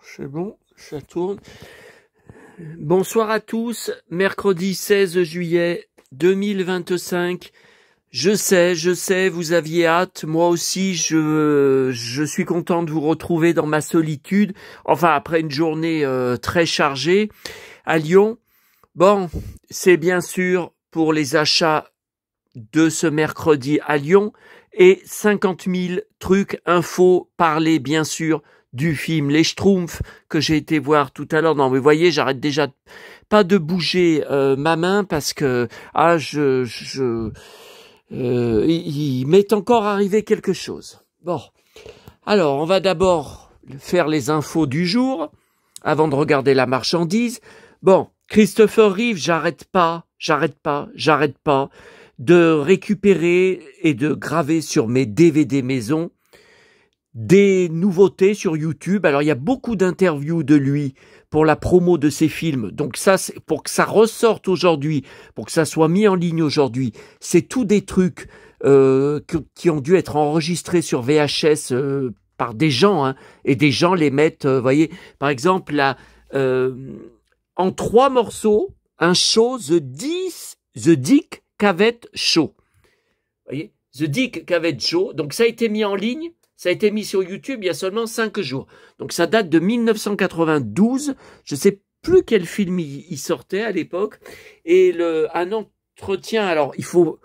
C'est bon, ça tourne. Bonsoir à tous, mercredi 16 juillet 2025. Je sais, vous aviez hâte. Moi aussi, je suis content de vous retrouver dans ma solitude. Enfin, après une journée très chargée à Lyon. Bon, c'est bien sûr pour les achats de ce mercredi à Lyon et 50 000 trucs, infos, parler bien sûr du film Les Schtroumpfs que j'ai été voir tout à l'heure. Non, mais vous voyez, j'arrête déjà pas de bouger ma main parce que il m'est encore arrivé quelque chose. Bon, alors on va d'abord faire les infos du jour avant de regarder la marchandise. Bon, Christopher Reeve, j'arrête pas de récupérer et de graver sur mes DVD maison des nouveautés sur YouTube. Alors, il y a beaucoup d'interviews de lui pour la promo de ses films. Donc ça, c'est pour que ça ressorte aujourd'hui, pour que ça soit mis en ligne aujourd'hui. C'est tous des trucs qui ont dû être enregistrés sur VHS par des gens, hein, et des gens les mettent, voyez, par exemple, là, en 3 morceaux, un show, The Dick Cavett Show. Vous voyez, The Dick Cavett Show. Donc ça a été mis en ligne. Ça a été mis sur YouTube il y a seulement 5 jours. Donc ça date de 1992. Je ne sais plus quel film il sortait à l'époque. Et un entretien, alors il faut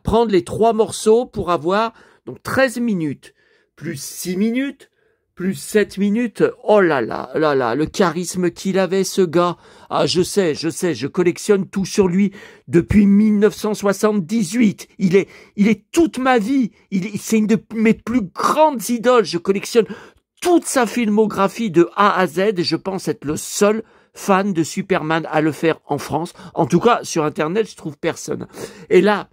prendre les 3 morceaux pour avoir donc 13 minutes, plus 6 minutes, plus 7 minutes. Oh là là, le charisme qu'il avait ce gars. Ah, je sais, je collectionne tout sur lui depuis 1978. Il est toute ma vie. C'est une de mes plus grandes idoles. Je collectionne toute sa filmographie de A à Z et je pense être le seul fan de Superman à le faire en France. En tout cas, sur Internet, je trouve personne. Et là,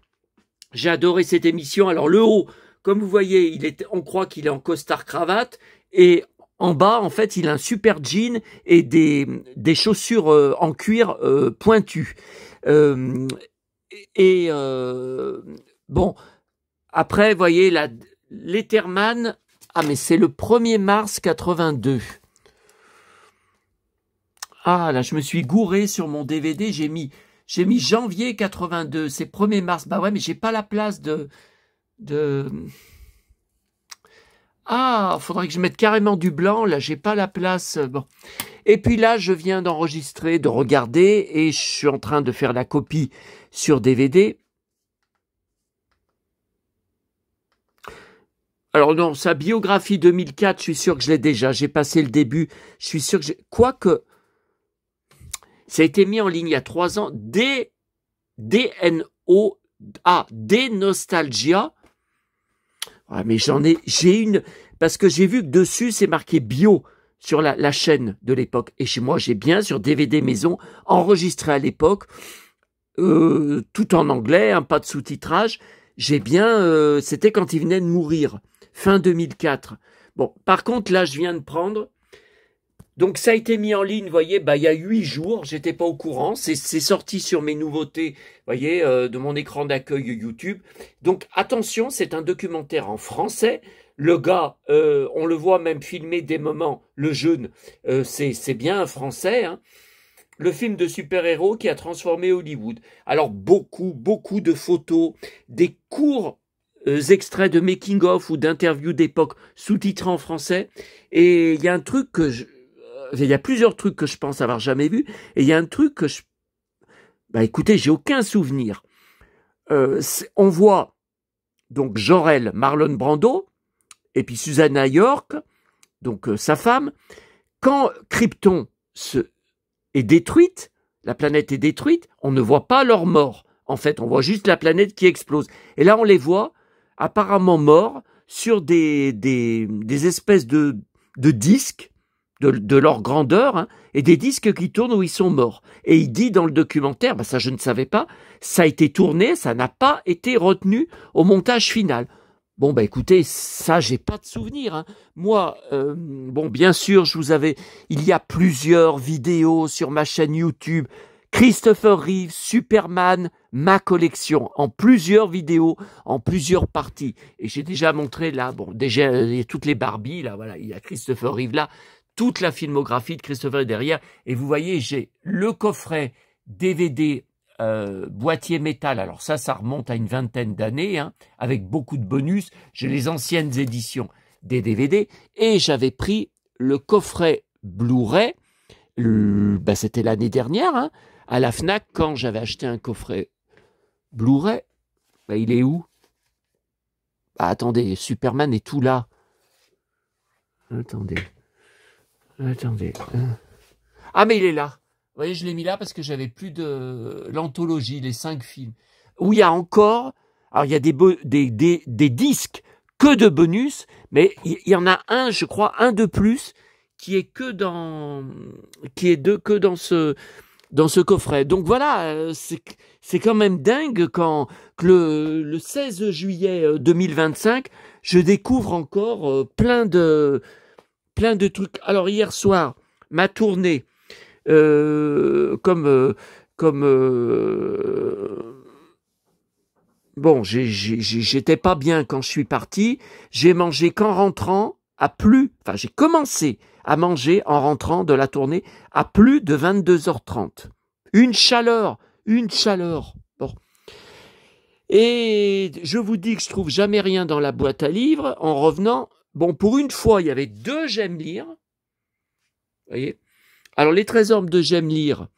j'ai adoré cette émission. Alors, le haut, comme vous voyez, on croit qu'il est en costard-cravate et en bas, en fait, il a un super jean et des chaussures en cuir pointues. Bon, après, vous voyez, l'Etherman, ah, mais c'est le 1er mars 82. Ah, là, je me suis gouré sur mon DVD, j'ai mis janvier 82, c'est 1er mars. Bah ouais, mais j'ai pas la place de... Ah, faudrait que je mette carrément du blanc, là, j'ai pas la place. Bon. Et puis là, je viens d'enregistrer, de regarder, et je suis en train de faire la copie sur DVD. Alors non, sa biographie 2004, je suis sûr que je l'ai déjà. J'ai passé le début, je suis sûr que j'ai... Quoique, ça a été mis en ligne il y a 3 ans, Nostalgia. Ouais, mais j'ai une, parce que j'ai vu que dessus c'est marqué bio sur la chaîne de l'époque. Et chez moi, j'ai bien sur DVD maison, enregistré à l'époque, tout en anglais, hein, pas de sous-titrage. J'ai bien, c'était quand il venait de mourir, fin 2004. Bon, par contre, là, je viens de prendre. Donc ça a été mis en ligne, vous voyez, il y a 8 jours, j'étais pas au courant, c'est sorti sur mes nouveautés, vous voyez, de mon écran d'accueil YouTube. Donc attention, c'est un documentaire en français. Le gars, on le voit même filmer des moments, le jeune, c'est bien un français, hein. Le film de super-héros qui a transformé Hollywood. Alors beaucoup de photos, des courts extraits de making-of ou d'interviews d'époque sous-titrés en français. Et il y a un truc il y a plusieurs trucs que je pense avoir jamais vu, et il y a un truc que écoutez, j'ai aucun souvenir. On voit donc Jor-El, Marlon Brando, et puis Susanna York, donc sa femme. Quand Krypton est détruite, la planète est détruite, on ne voit pas leur mort. En fait, on voit juste la planète qui explose. Et là, on les voit apparemment morts sur des espèces de disques, de leur grandeur, hein, et des disques qui tournent où ils sont morts. Et il dit dans le documentaire, ça je ne savais pas, ça a été tourné, ça n'a pas été retenu au montage final. Bon, écoutez, ça j'ai pas de souvenir, hein. Moi, bien sûr, il y a plusieurs vidéos sur ma chaîne YouTube, Christopher Reeve, Superman, ma collection, en plusieurs vidéos, en plusieurs parties. Et j'ai déjà montré là, déjà, il y a toutes les Barbies, là, voilà, il y a Christopher Reeve là, toute la filmographie de Christopher est derrière. Et vous voyez, j'ai le coffret DVD boîtier métal. Alors ça remonte à une vingtaine d'années, hein, avec beaucoup de bonus. J'ai les anciennes éditions des DVD. Et j'avais pris le coffret Blu-ray, c'était l'année dernière, hein, à la Fnac, quand j'avais acheté un coffret Blu-ray. Il est où? Attendez, Superman est tout là. Attendez. Ah, mais il est là. Vous voyez, je l'ai mis là parce que j'avais plus de l'anthologie, les 5 films. Où il y a encore... Alors, il y a des disques que de bonus, mais il y en a un, je crois, un de plus, qui est que dans ce coffret. Donc voilà, c'est quand même dingue que le 16 juillet 2025, je découvre encore plein de trucs. Alors hier soir, ma tournée, bon, j'étais pas bien quand je suis parti. J'ai mangé qu'en rentrant j'ai commencé à manger en rentrant de la tournée à plus de 22h30. Une chaleur. Bon. Et je vous dis que je trouve jamais rien dans la boîte à livres. En revenant, bon, pour une fois, il y avait 2 J'aime lire. Vous voyez? Alors, les trésors de J'aime lire,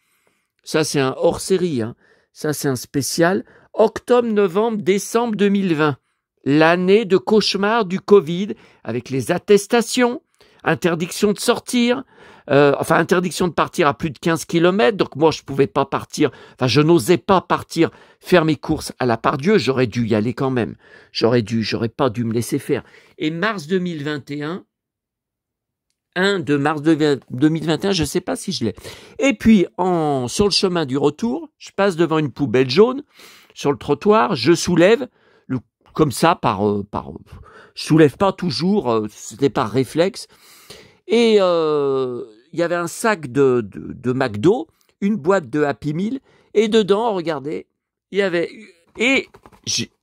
ça, c'est un hors-série, hein. Ça, c'est un spécial. Octobre, novembre, décembre 2020. L'année de cauchemar du Covid, avec les attestations, interdiction de sortir, interdiction de partir à plus de 15 km. Donc, moi, je pouvais pas partir. Je n'osais pas partir faire mes courses à la Part-Dieu. J'aurais dû y aller quand même. J'aurais pas dû me laisser faire. Et mars 2021, 1 de mars 2021, je ne sais pas si je l'ai. Et puis, sur le chemin du retour, je passe devant une poubelle jaune sur le trottoir, je soulève, comme ça, je soulève pas toujours, c'était par réflexe. Et il y avait un sac de McDo, une boîte de Happy Meal, et dedans, regardez, il y avait... Et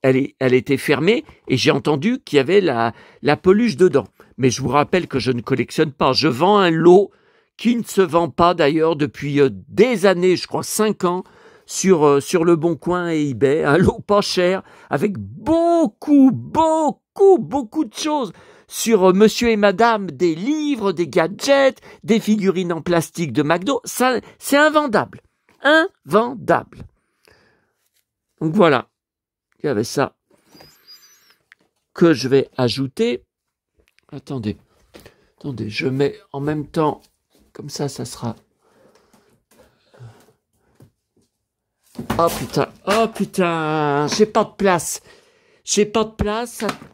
elle était fermée, et j'ai entendu qu'il y avait la peluche dedans. Mais je vous rappelle que je ne collectionne pas. Je vends un lot qui ne se vend pas d'ailleurs depuis des années, je crois 5 ans, sur Le Bon Coin et eBay. Un lot pas cher, avec beaucoup de choses. Sur Monsieur et Madame, des livres, des gadgets, des figurines en plastique de McDo. Ça, c'est invendable. Invendable. Donc voilà. Il y avait ça que je vais ajouter. Attendez, je mets en même temps, comme ça sera... Oh putain, j'ai pas de place.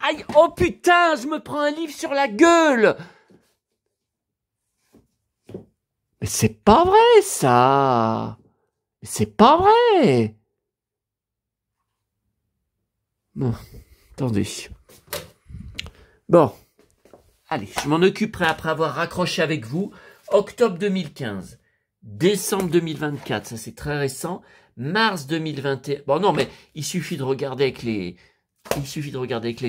Aïe, oh putain, je me prends un livre sur la gueule. Mais c'est pas vrai, ça. C'est pas vrai. Bon, attendez. Bon. Allez, je m'en occuperai après avoir raccroché avec vous. Octobre 2015, décembre 2024, ça c'est très récent. Mars 2021. Bon non, mais il suffit de regarder avec les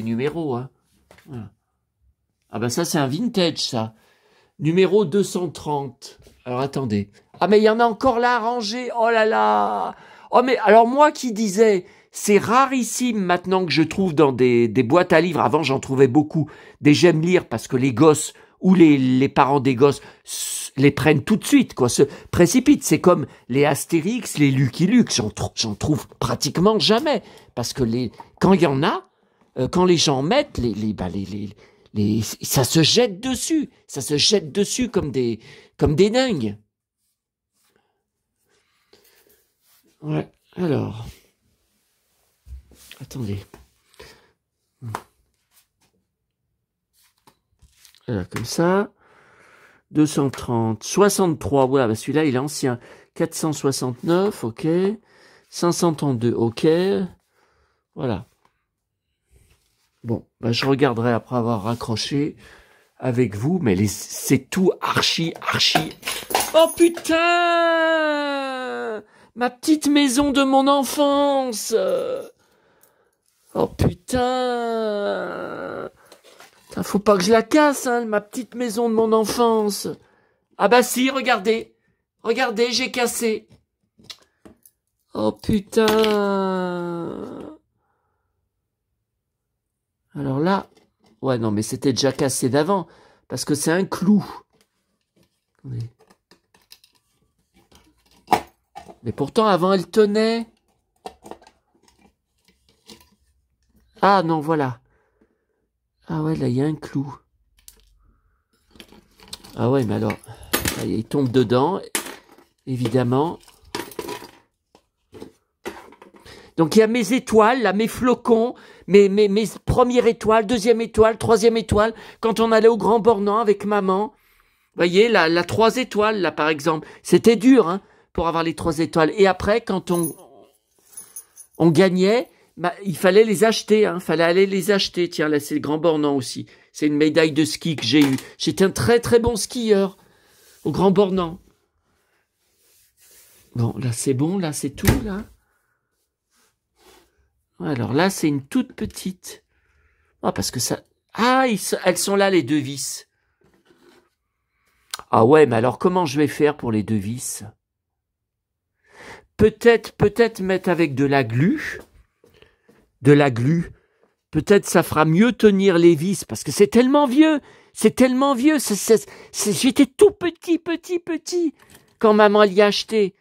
numéros. Hein. Voilà. Ah ben ça c'est un vintage ça. Numéro 230. Alors attendez. Ah mais il y en a encore là rangé. Oh là là. Oh mais alors moi qui disais... C'est rarissime maintenant que je trouve dans des boîtes à livres. Avant, j'en trouvais beaucoup. Des J'aime lire parce que les gosses ou les parents des gosses les prennent tout de suite, quoi, se précipitent. C'est comme les Astérix, les Lucky Luke. J'en trouve pratiquement jamais. Parce que quand il y en a, quand les gens mettent, ça se jette dessus. Ça se jette dessus comme des dingues. Ouais, alors... Attendez. Voilà, comme ça. 230. 63. Voilà, celui-là, il est ancien. 469, ok. 532, ok. Voilà. Bon, je regarderai après avoir raccroché avec vous, mais c'est tout archi. Oh putain! Ma petite maison de mon enfance! Oh putain! Faut pas que je la casse, hein, ma petite maison de mon enfance. Ah bah si, regardez. Regardez, j'ai cassé. Oh putain. Alors là, ouais non mais c'était déjà cassé d'avant, parce que c'est un clou. Attendez. Mais pourtant avant elle tenait. Ah non, voilà. Ah ouais, là il y a un clou. Ah ouais, mais alors, là, il tombe dedans, évidemment. Donc il y a mes étoiles, là, mes flocons, mes premières étoiles, deuxième étoile, troisième étoile, quand on allait au Grand Bornand avec maman. Vous voyez, la 3 étoiles, là, par exemple. C'était dur, hein, pour avoir les 3 étoiles. Et après, quand on gagnait, bah, il fallait les acheter, hein, fallait aller les acheter. Tiens, là, c'est le Grand Bornand aussi. C'est une médaille de ski que j'ai eue. J'étais un très, très bon skieur au Grand Bornand. Bon, là, c'est bon, là, c'est tout, là. Alors là, c'est une toute petite. Ah, parce que ça... Ah, elles sont là, les 2 vis. Ah ouais, mais alors comment je vais faire pour les 2 vis? Peut-être mettre avec de la glu. De la glu. Peut-être ça fera mieux tenir les vis, parce que c'est tellement vieux. C'est tellement vieux. J'étais tout petit, quand maman l'y a acheté.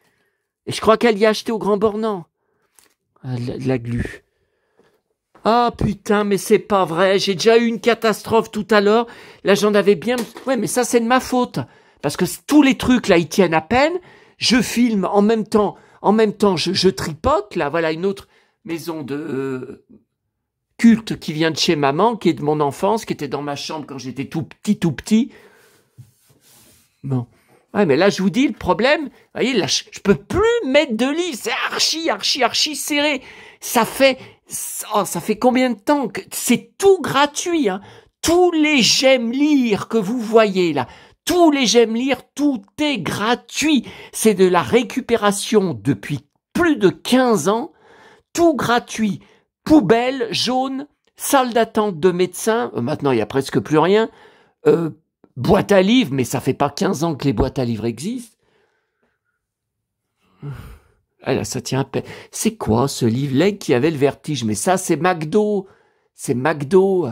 Et je crois qu'elle y a acheté au Grand Bornand. Ah, la glu. Ah putain, mais c'est pas vrai, j'ai déjà eu une catastrophe tout à l'heure, là j'en avais bien... Ouais, mais ça c'est de ma faute, parce que tous les trucs là, ils tiennent à peine, je filme en même temps je tripote, là voilà une autre maison de culte qui vient de chez maman, qui est de mon enfance, qui était dans ma chambre quand j'étais tout petit. Bon. Ouais, mais là je vous dis, le problème, vous voyez, là je peux plus mettre de lit, c'est archi serré, ça fait combien de temps que c'est tout gratuit, hein. Tous les j'aime lire que vous voyez là, tous les j'aime lire, tout est gratuit. C'est de la récupération depuis plus de 15 ans, tout gratuit. Poubelle jaune, salle d'attente de médecin, maintenant il y a presque plus rien, boîte à livres, mais ça fait pas 15 ans que les boîtes à livres existent. Ah là, ça tient à peine. C'est quoi ce livre? L'aigle qui avait le vertige. Mais ça, c'est McDo. C'est McDo.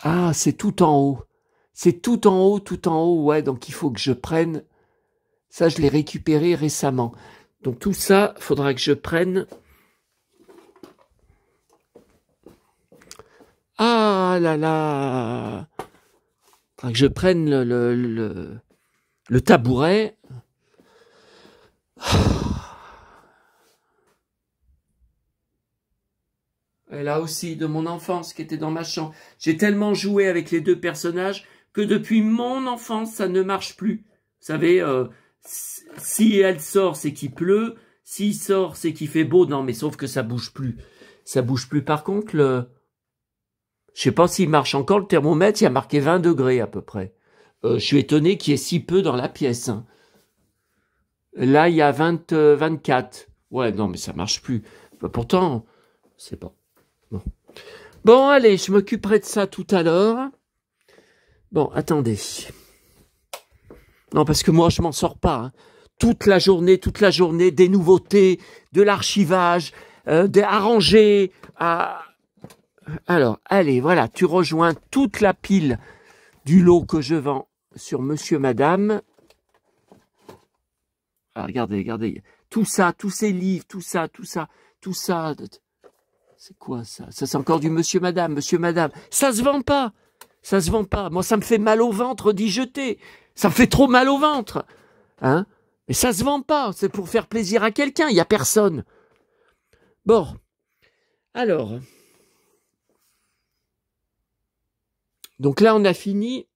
Ah, c'est tout en haut. C'est tout en haut, ouais. Donc, il faut que je prenne. Ça, je l'ai récupéré récemment. Donc, tout ça, faudra que je prenne. Ah là là. Faudra que je prenne le tabouret. Et là aussi, de mon enfance, qui était dans ma chambre. J'ai tellement joué avec les 2 personnages que depuis mon enfance, ça ne marche plus. Vous savez, si elle sort, c'est qu'il pleut. S'il sort, c'est qu'il fait beau. Non, mais sauf que ça bouge plus. Ça bouge plus. Par contre, je sais pas s'il marche encore, le thermomètre, il a marqué 20 degrés à peu près. Je suis étonné qu'il y ait si peu dans la pièce, hein. Là, il y a 24. Ouais, non, mais ça marche plus. Pourtant, c'est pas... Bon, allez, je m'occuperai de ça tout à l'heure. Bon, attendez. Non, parce que moi, je m'en sors pas, hein. Toute la journée, des nouveautés, de l'archivage, à ranger, Alors, allez, voilà, tu rejoins toute la pile du lot que je vends sur Monsieur Madame. Ah, regardez. Tout ça, tous ces livres, tout ça. C'est quoi ça? Ça, c'est encore du Monsieur Madame. Ça se vend pas. Moi, ça me fait mal au ventre d'y jeter. Ça me fait trop mal au ventre. Hein? Mais ça se vend pas. C'est pour faire plaisir à quelqu'un. Il y a personne. Bon. Alors. Donc là, on a fini.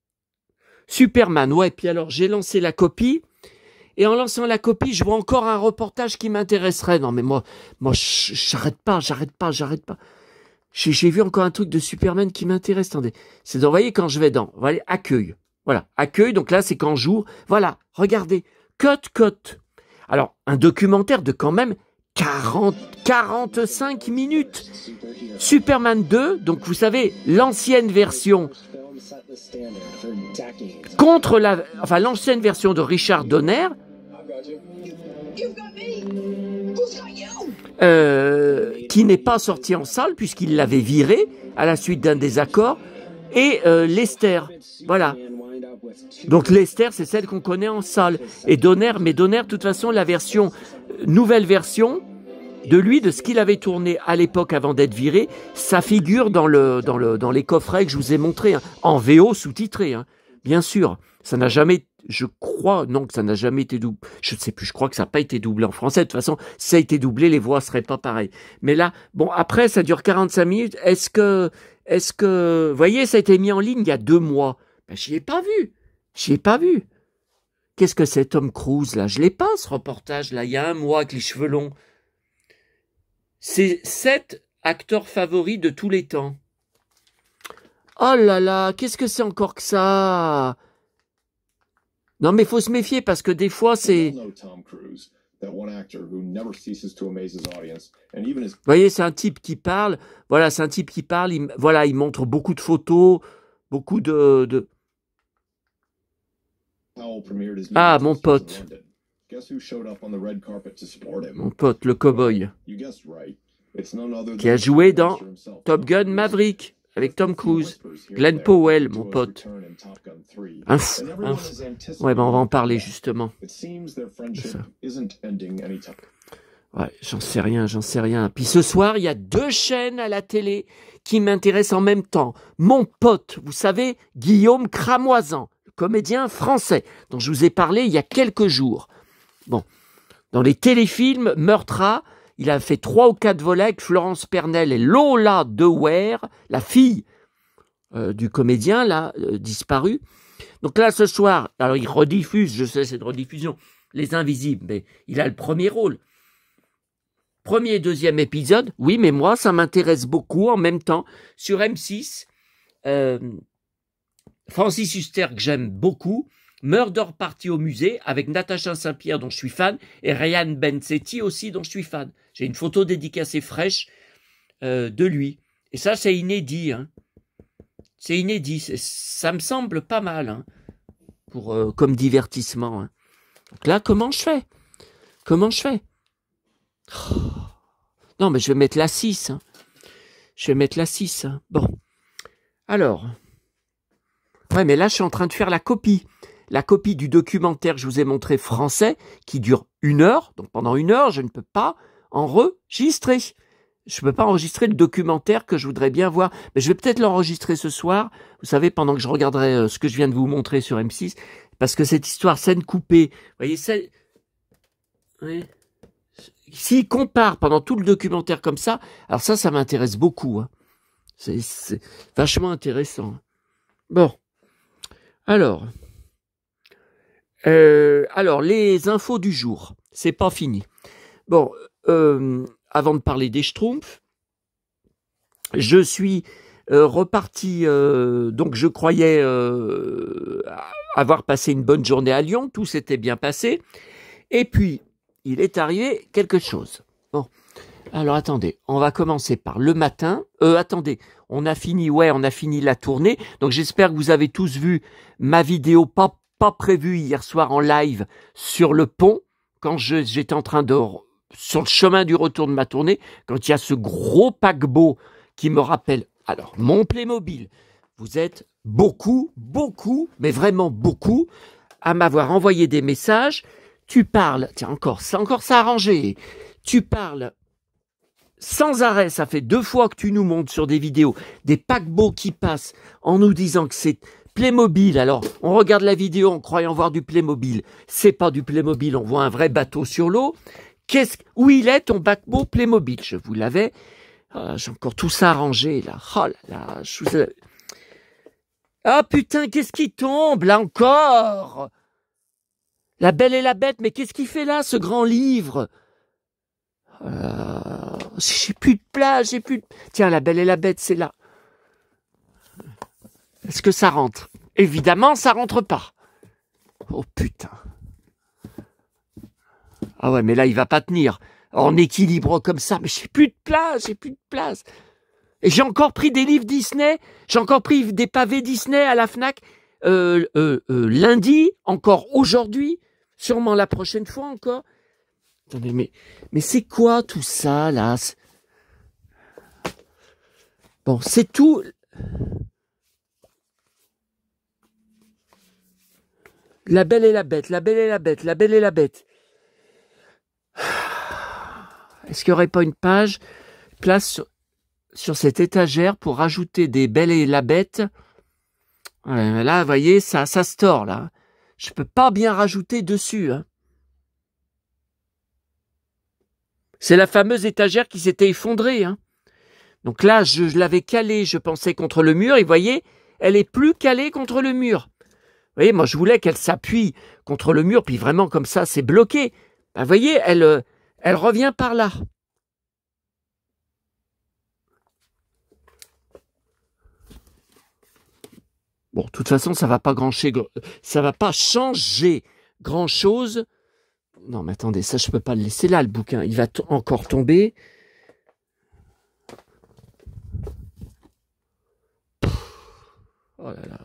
Superman. Ouais, puis alors, j'ai lancé la copie. Et en lançant la copie, je vois encore un reportage qui m'intéresserait. Non, mais moi, j'arrête pas. J'ai vu encore un truc de Superman qui m'intéresse. Attendez. C'est, vous voyez, quand je vais dans, voilà, accueil. Voilà, accueil. Donc là, c'est quand j'ouvre. Voilà, regardez. Cut. Alors, un documentaire de quand même 45 minutes. Superman 2, donc vous savez, l'ancienne version contre l'ancienne version de Richard Donner, qui n'est pas sorti en salle puisqu'il l'avait viré à la suite d'un désaccord, et Lester, voilà. Donc Lester, c'est celle qu'on connaît en salle, et Donner, mais Donner, de toute façon, la version, nouvelle version de lui, de ce qu'il avait tourné à l'époque avant d'être viré, ça figure dans les coffrets que je vous ai montrés, hein, en VO sous-titré, hein, bien sûr. Ça n'a jamais, je crois, non, que ça n'a jamais été doublé. Je ne sais plus, je crois que ça n'a pas été doublé en français. De toute façon, si ça a été doublé, les voix seraient pas pareilles. Mais là, bon, après, ça dure 45 minutes. Est-ce que, vous voyez, ça a été mis en ligne il y a 2 mois. Ben, j'y ai pas vu. J'y ai pas vu. Qu'est-ce que c'est, Tom Cruise, là? Je l'ai pas, ce reportage-là, il y a 1 mois, avec les cheveux longs. C'est 7 acteurs favoris de tous les temps. Oh là là, qu'est-ce que c'est encore que ça? Non, mais il faut se méfier parce que des fois, c'est... Vous voyez, c'est un type qui parle. Voilà, c'est un type qui parle. Il montre beaucoup de photos, beaucoup de... Ah, mon pote. Mon pote, le cow-boy, qui a joué dans Top Gun Maverick avec Tom Cruise. Glenn Powell, mon pote. Un fou. Ouais, ben on va en parler justement. Ouais, j'en sais rien. Puis ce soir, il y a 2 chaînes à la télé qui m'intéressent en même temps. Mon pote, vous savez, Guillaume Cramoisan, le comédien français, dont je vous ai parlé il y a quelques jours. Bon, dans les téléfilms Meurtra, il a fait 3 ou 4 volets avec Florence Pernel et Lola Dewaere, la fille du comédien, là, disparu. Donc là, ce soir, alors il rediffuse, je sais, c'est de rediffusion, Les Invisibles, mais il a le premier rôle. Premier et 2e épisode, oui, mais moi, ça m'intéresse beaucoup en même temps. Sur M6, Francis Huster, que j'aime beaucoup, Murder Party au musée, avec Natacha Saint-Pierre, dont je suis fan, et Ryan Bensetti aussi, dont je suis fan. J'ai une photo dédicacée fraîche de lui. Et ça, c'est inédit. Hein. C'est inédit. Ça me semble pas mal hein, comme divertissement. Hein. Donc là, comment je fais? Oh. Non, mais je vais mettre la 6. Hein. Hein. Bon. Alors. Ouais, mais là, je suis en train de faire la copie. La copie du documentaire que je vous ai montré français, qui dure 1 heure. Donc pendant 1 heure, je ne peux pas enregistrer. Je ne peux pas enregistrer le documentaire que je voudrais bien voir. Mais je vais peut-être l'enregistrer ce soir. Vous savez, pendant que je regarderai ce que je viens de vous montrer sur M6. Parce que cette histoire, scène coupée, vous voyez, oui. S'il compare pendant tout le documentaire comme ça, alors ça m'intéresse beaucoup. Hein. C'est vachement intéressant. Bon. Alors, les infos du jour, c'est pas fini. Bon, avant de parler des Schtroumpfs, je suis reparti, donc je croyais avoir passé une bonne journée à Lyon, tout s'était bien passé, et puis il est arrivé quelque chose. Bon, alors attendez, on va commencer par le matin. Attendez, on a fini la tournée. Donc j'espère que vous avez tous vu ma vidéo pas prévue hier soir en live sur le pont, quand j'étais en train sur le chemin du retour de ma tournée, quand il y a ce gros paquebot qui me rappelle, alors mon Playmobil. Vous êtes beaucoup, mais vraiment beaucoup, à m'avoir envoyé des messages. Tu parles, tiens encore ça arrangé, tu parles sans arrêt, ça fait 2 fois que tu nous montres sur des vidéos des paquebots qui passent en nous disant que c'est Playmobil. Alors, on regarde la vidéo en croyant voir du Playmobil. C'est pas du Playmobil, on voit un vrai bateau sur l'eau. Où il est ton paquebot Playmobil? Je vous l'avais. J'ai encore tout ça arrangé là. Oh là là, ah putain, qu'est-ce qui tombe là encore? La Belle et la Bête, mais qu'est-ce qu'il fait là, ce grand livre? J'ai plus de place, Tiens, La Belle et la Bête, c'est là. Est-ce que ça rentre? Évidemment, ça rentre pas. Oh putain. Ah ouais, mais là, il va pas tenir. en équilibre comme ça, mais j'ai plus de place, j'ai plus de place. Et j'ai encore pris des livres Disney, j'ai encore pris des pavés Disney à la Fnac, lundi, encore aujourd'hui, sûrement la prochaine fois encore. Attendez, mais c'est quoi tout ça, là? Bon, c'est tout. La Belle et la Bête, La Belle et la Bête, La Belle et la Bête. Est-ce qu'il n'y aurait pas une place sur cette étagère pour rajouter des Belles et la Bête? Ouais, là, vous voyez, ça se tord, là. Je peux pas bien rajouter dessus. Hein. C'est la fameuse étagère qui s'était effondrée. Hein. Donc là, je l'avais calée, je pensais, contre le mur. Et vous voyez, elle est plus calée contre le mur. Vous voyez, moi, je voulais qu'elle s'appuie contre le mur, puis vraiment, comme ça, c'est bloqué. Ben, vous voyez, elle revient par là. Bon, de toute façon, ça va pas changer grand-chose. Non, mais attendez, ça, je peux pas le laisser là, le bouquin. Il va encore tomber. Oh là là.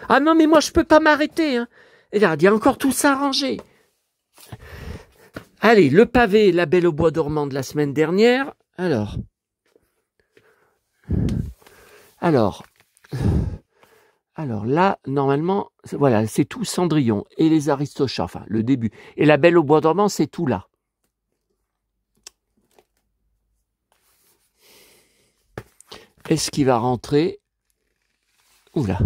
Ah non, mais moi, je peux pas m'arrêter. Hein. Et là, il y a encore tout ça rangé. Allez, le pavé, la Belle au bois dormant de la semaine dernière. Alors, là, normalement, voilà, c'est tout Cendrillon et les Aristochats, enfin, le début. Et la Belle au bois dormant, c'est tout là. Est-ce qu'il va rentrer? Oula.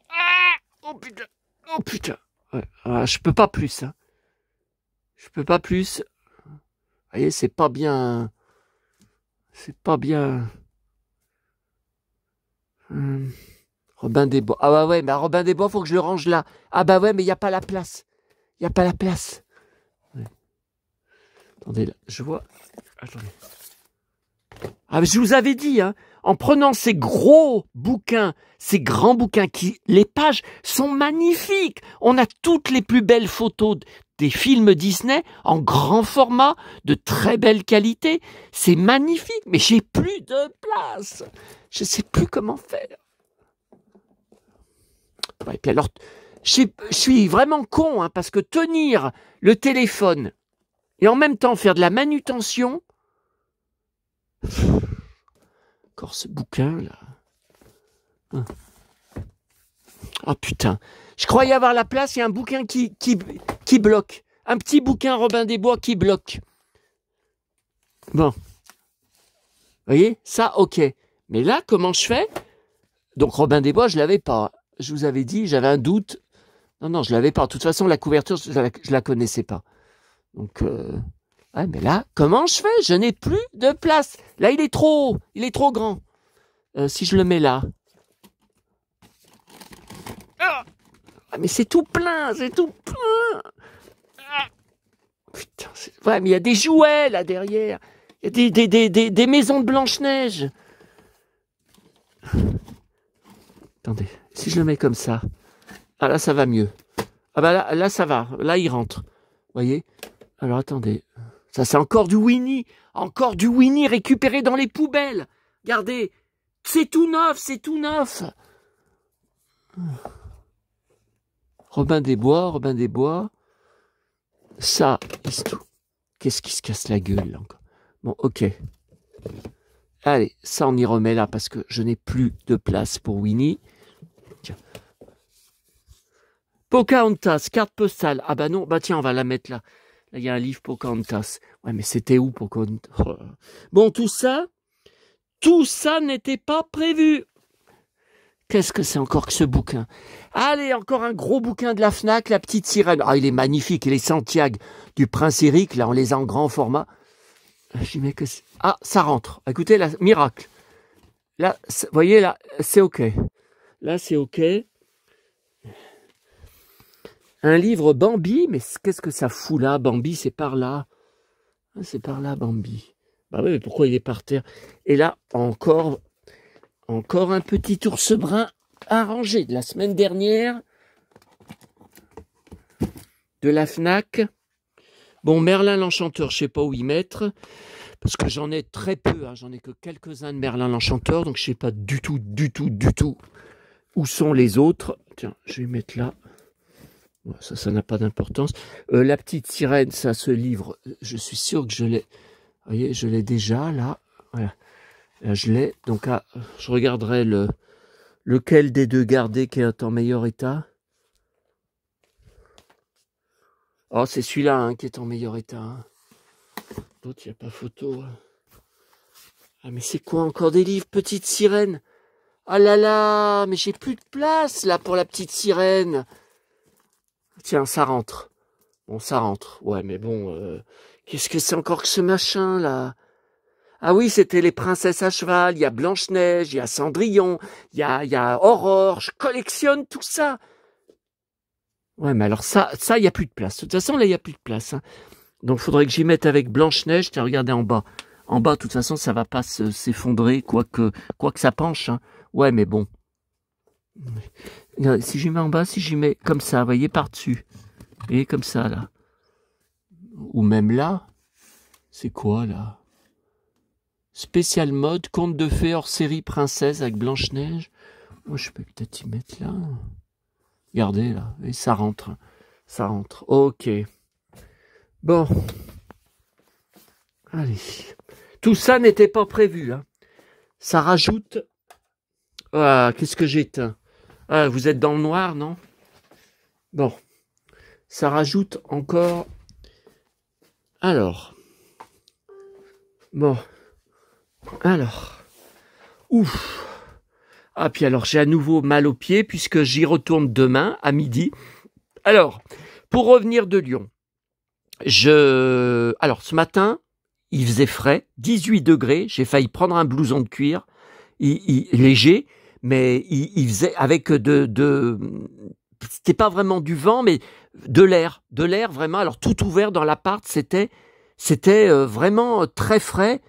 Ah, oh putain. Ouais, je peux pas plus. Hein. Je peux pas plus. Vous voyez, c'est pas bien. Robin des Bois. Ah bah ouais, mais à Robin des Bois, faut que je le range là. Ah bah ouais, mais il n'y a pas la place. Ouais. Attendez, là, je vois. Attendez. Ah, je vous avais dit, hein, en prenant ces gros bouquins, ces grands bouquins, les pages sont magnifiques. On a toutes les plus belles photos des films Disney en grand format, de très belle qualité. C'est magnifique, mais j'ai plus de place. Je sais plus comment faire. Ouais, et puis alors, je suis vraiment con, hein, parce que tenir le téléphone et en même temps faire de la manutention. Encore ce bouquin là. Oh putain. Je croyais avoir la place, il y a un bouquin qui bloque. Un petit bouquin Robin des Bois qui bloque. Bon. Vous voyez, ça, ok. Mais là, comment je fais? Donc Robin des Bois, je l'avais pas. Je vous avais dit, j'avais un doute. Non, je l'avais pas. De toute façon, la couverture, je la connaissais pas. Donc, ouais, mais là, comment je fais? Je n'ai plus de place. Là, il est trop grand. Si je le mets là. Ah, mais c'est tout plein. Ah, putain, ouais, mais il y a des jouets là derrière. Il y a des maisons de Blanche-Neige. Attendez, si je le mets comme ça. Ah là, ça va mieux. Ah bah là ça va. Là, il rentre. Vous voyez? Alors, attendez. Ça, c'est encore du Winnie. Encore du Winnie récupéré dans les poubelles. Regardez. C'est tout neuf. Robin des Bois. Ça, c'est tout. Qu'est-ce qui se casse la gueule, là, encore? Bon, ok. Allez, ça, on y remet là, parce que je n'ai plus de place pour Winnie. Tiens. Pocahontas, carte postale. Ah bah non, bah tiens, on va la mettre là. Là, il y a un livre Pocahontas. Ouais, mais c'était où Pocahontas? Bon, tout ça n'était pas prévu. Qu'est-ce que c'est encore que ce bouquin? Allez, encore un gros bouquin de la Fnac, La Petite Sirène. Ah, il est magnifique. Et les Santiago du Prince Eric, là, on les a en grand format. Je dis, ah, ça rentre. Écoutez, là, miracle. Là, vous voyez, là, c'est OK. Là, c'est OK. Un livre Bambi, mais qu'est-ce que ça fout là? Bambi, c'est par là. C'est par là, Bambi. Bah oui, mais pourquoi il est par terre? Et là, encore un petit ours brun arrangé de la semaine dernière de la Fnac. Bon, Merlin l'Enchanteur, je sais pas où y mettre, parce que j'en ai très peu, hein, j'en ai que quelques-uns de Merlin l'Enchanteur, donc je sais pas du tout où sont les autres. Tiens, je vais mettre là. Ça n'a pas d'importance. La petite sirène, ça, ce livre, je suis sûr que je l'ai. Vous voyez, je l'ai déjà, là. Voilà. Là, je l'ai. Donc, je regarderai lequel des deux garder qui est en meilleur état. Oh, c'est celui-là hein, qui est en meilleur état. Hein. L'autre, il n'y a pas photo. Ah, mais c'est quoi encore des livres, petite sirène? Ah là là, mais j'ai plus de place, là, pour la petite sirène. Tiens, ça rentre. Bon, ça rentre. Ouais, mais bon, qu'est-ce que c'est encore que ce machin, là? Ah oui, c'était les princesses à cheval. Il y a Blanche-Neige, il y a Cendrillon, il y a Aurore. Je collectionne tout ça. Ouais, mais alors ça, il n'y a plus de place. De toute façon, là, il n'y a plus de place. Hein. Donc, il faudrait que j'y mette avec Blanche-Neige. Tiens, regardez en bas. En bas, de toute façon, ça va pas s'effondrer, quoique ça penche. Hein. Ouais, mais bon. Si j'y mets en bas, si j'y mets comme ça, vous voyez, par-dessus. Et comme ça, là. Ou même là. C'est quoi, là? Spécial mode, conte de fées hors série princesse avec Blanche-Neige. Moi, je peux peut-être y mettre là. Regardez, là. Et ça rentre. Ça rentre. Ok. Bon. Allez. Tout ça n'était pas prévu. Hein. Ça rajoute... Ah, qu'est-ce que j'éteins? Ah, vous êtes dans le noir, non? Bon. Ça rajoute encore... Alors. Bon. Alors. Ouf. Ah, puis alors, j'ai à nouveau mal aux pieds puisque j'y retourne demain à midi. Alors, pour revenir de Lyon, alors, ce matin, il faisait frais, 18 degrés. J'ai failli prendre un blouson de cuir, léger, mais il faisait avec c'était pas vraiment du vent, mais de l'air vraiment. Alors, tout ouvert dans l'appart, c'était vraiment très frais.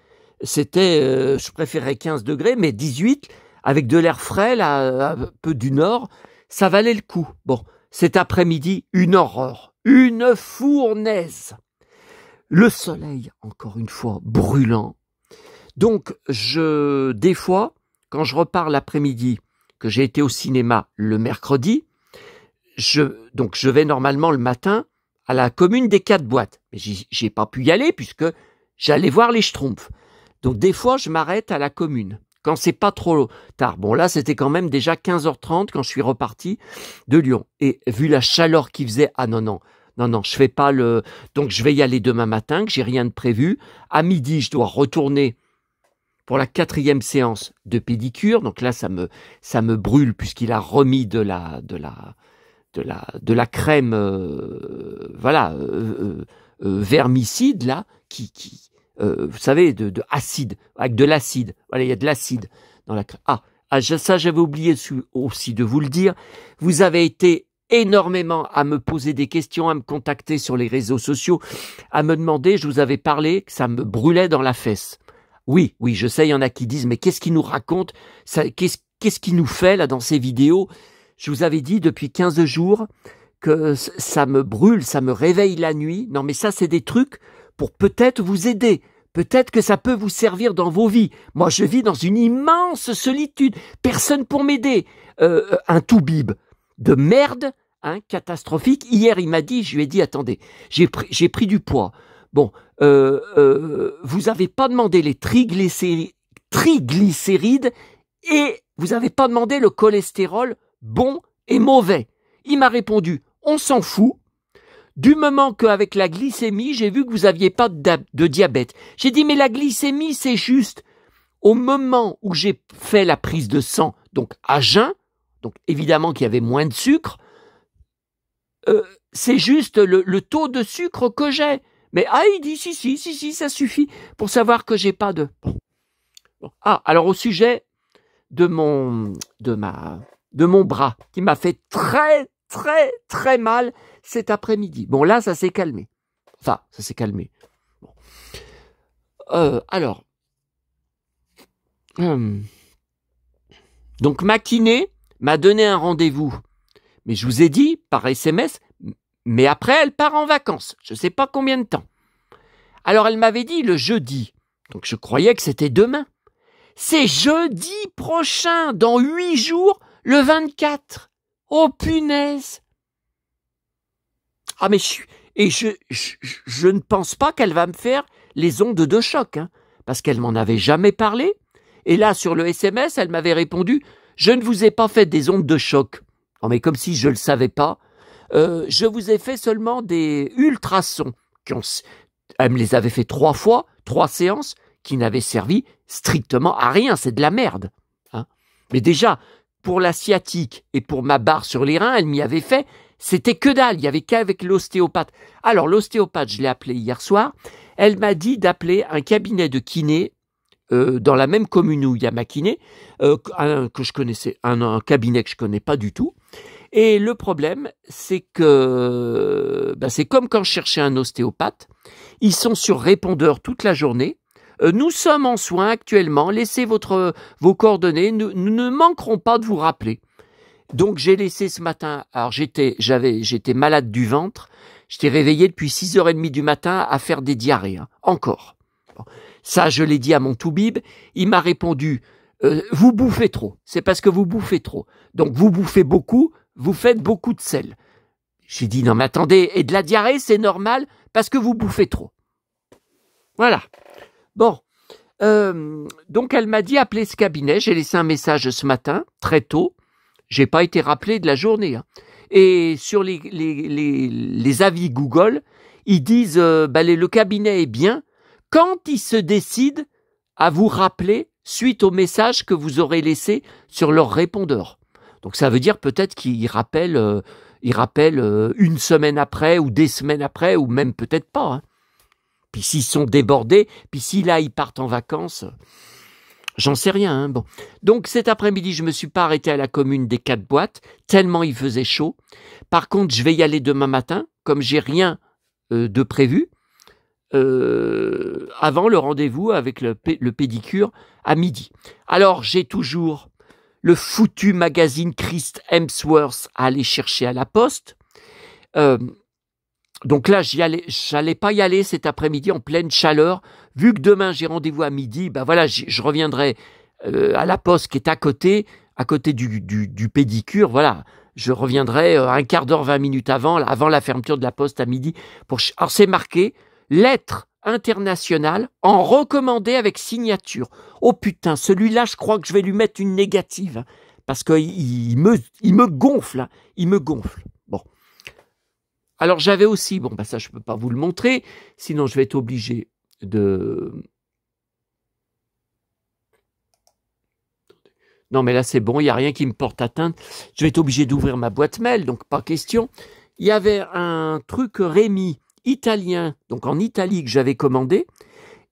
C'était, je préférais 15 degrés, mais 18, avec de l'air frais, là, un peu du nord, ça valait le coup. Bon, cet après-midi, une horreur, une fournaise. Le soleil, encore une fois, brûlant. Donc, des fois, quand je repars l'après-midi, que j'ai été au cinéma le mercredi, donc je vais normalement le matin à la commune des 4 boîtes. Mais j'ai pas pu y aller puisque j'allais voir les Schtroumpfs. Donc des fois, je m'arrête à la commune, quand c'est pas trop tard. Bon, là, c'était quand même déjà 15h30 quand je suis reparti de Lyon. Et vu la chaleur qu'il faisait, non, je fais pas le... Donc je vais y aller demain matin, que j'ai rien de prévu. À midi, je dois retourner pour la 4e séance de pédicure. Donc là, ça me brûle puisqu'il a remis de la crème, vermicide, là, vous savez, de acide, avec de l'acide. Voilà, il y a de l'acide dans la crème. Ça, j'avais oublié aussi de vous le dire. Vous avez été énormément à me poser des questions, à me contacter sur les réseaux sociaux, à me demander, je vous avais parlé, que ça me brûlait dans la fesse. Oui, je sais, il y en a qui disent, mais qu'est-ce qu'il nous raconte? Qu'est-ce qu'il nous fait, là, dans ces vidéos? Je vous avais dit depuis 15 jours que ça me brûle, ça me réveille la nuit. Non, mais ça, c'est des trucs pour peut-être vous aider. Peut-être que ça peut vous servir dans vos vies. Moi, je vis dans une immense solitude. Personne pour m'aider. Un toubib de merde, hein, catastrophique. Hier, il m'a dit, je lui ai dit, attendez, j'ai pris du poids. Bon, vous n'avez pas demandé les triglycérides et vous n'avez pas demandé le cholestérol bon et mauvais. Il m'a répondu, on s'en fout. Du moment qu'avec la glycémie, j'ai vu que vous n'aviez pas de diabète. J'ai dit, mais la glycémie, c'est juste au moment où j'ai fait la prise de sang, donc à jeun, donc évidemment qu'il y avait moins de sucre, c'est juste le taux de sucre que j'ai. Mais il dit, si, ça suffit pour savoir que j'ai pas de... Bon. Alors au sujet de mon bras, qui m'a fait très, très, très mal cet après-midi. Bon, là, ça s'est calmé. Enfin, ça s'est calmé. Bon. Alors, donc ma kiné m'a donné un rendez-vous. Mais je vous ai dit, par SMS, Mais après, elle part en vacances. Je ne sais pas combien de temps. Alors, elle m'avait dit le jeudi. Donc, je croyais que c'était demain. C'est jeudi prochain, dans 8 jours, le 24. Oh, punaise! Ah, mais je ne pense pas qu'elle va me faire les ondes de choc, hein, parce qu'elle m'en avait jamais parlé. Et là, sur le SMS, elle m'avait répondu « Je ne vous ai pas fait des ondes de choc. » Oh, mais comme si je ne le savais pas. Je vous ai fait seulement des ultrasons. Elle me les avait fait 3 fois, 3 séances, qui n'avaient servi strictement à rien. C'est de la merde. Hein. Mais déjà, pour la sciatique et pour ma barre sur les reins, elle m'y avait fait. C'était que dalle. Il n'y avait qu'avec l'ostéopathe. Alors, l'ostéopathe, je l'ai appelé hier soir. Elle m'a dit d'appeler un cabinet de kiné dans la même commune où il y a ma kiné, que je connaissais, un cabinet que je connais pas du tout. Et le problème, c'est que c'est comme quand je cherchais un ostéopathe. Ils sont sur répondeur toute la journée. Nous sommes en soins actuellement. Laissez vos coordonnées. Nous ne manquerons pas de vous rappeler. Donc j'ai laissé ce matin. Alors j'étais malade du ventre. J'étais réveillé depuis 6h30 du matin à faire des diarrhées. Hein, encore. Bon. Ça, je l'ai dit à mon toubib. Il m'a répondu vous bouffez trop. C'est parce que vous bouffez trop. Donc vous bouffez beaucoup. Vous faites beaucoup de sel. J'ai dit, non mais attendez, et de la diarrhée, c'est normal parce que vous bouffez trop. Voilà. Bon. Donc elle m'a dit, appelez ce cabinet. J'ai laissé un message ce matin, très tôt. J'ai pas été rappelé de la journée. Hein. Et sur les avis Google, ils disent, le cabinet est bien quand ils se décident à vous rappeler suite au message que vous aurez laissé sur leur répondeur. Donc ça veut dire peut-être qu'ils rappellent, une semaine après ou des semaines après ou même peut-être pas. Hein. Puis s'ils sont débordés, puis si là ils partent en vacances, j'en sais rien. Hein. Bon. Donc cet après-midi, je me suis pas arrêté à la commune des 4 boîtes, tellement il faisait chaud. Par contre, je vais y aller demain matin, comme j'ai rien de prévu, avant le rendez-vous avec le pédicure à midi. Alors j'ai toujours le foutu magazine Chris Hemsworth à aller chercher à la poste. Donc là, j'allais pas y aller cet après-midi en pleine chaleur. Vu que demain j'ai rendez-vous à midi, je reviendrai à la poste qui est à côté du pédicure. Voilà, je reviendrai un quart d'heure, 20 minutes avant la fermeture de la poste à midi. Alors c'est marqué lettre internationale en recommandé avec signature. Oh putain, celui-là, je crois que je vais lui mettre une négative hein, parce qu'il me gonfle. Hein, il me gonfle. Bon. Alors j'avais aussi, ça je peux pas vous le montrer, sinon je vais être obligé de... Non mais là c'est bon, il n'y a rien qui me porte atteinte. Je vais être obligé d'ouvrir ma boîte mail, donc pas question. Il y avait un truc Rémi italien, donc en Italie que j'avais commandé.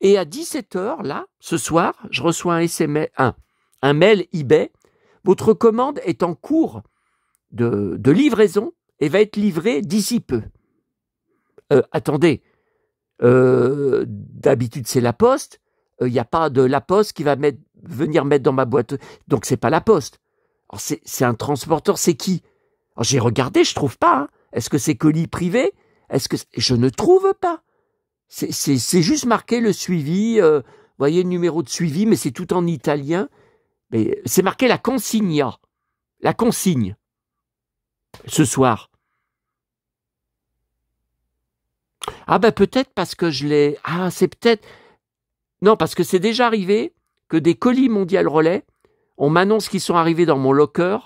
Et à 17h, là, ce soir, je reçois un SMS, un mail eBay. Votre commande est en cours de livraison et va être livrée d'ici peu. Attendez, d'habitude c'est la poste. Il n'y a pas de la poste qui va venir mettre dans ma boîte. Donc c'est pas la poste. Alors c'est un transporteur, c'est qui? Alors j'ai regardé, je trouve pas. Hein. Est-ce que c'est colis privé? Je ne trouve pas. C'est juste marqué le suivi, voyez le numéro de suivi, mais c'est tout en italien. Mais c'est marqué la consigna, la consigne, ce soir. Ah peut-être parce que je l'ai... Ah c'est peut-être... Non, parce que c'est déjà arrivé que des colis Mondial Relais, on m'annonce qu'ils sont arrivés dans mon locker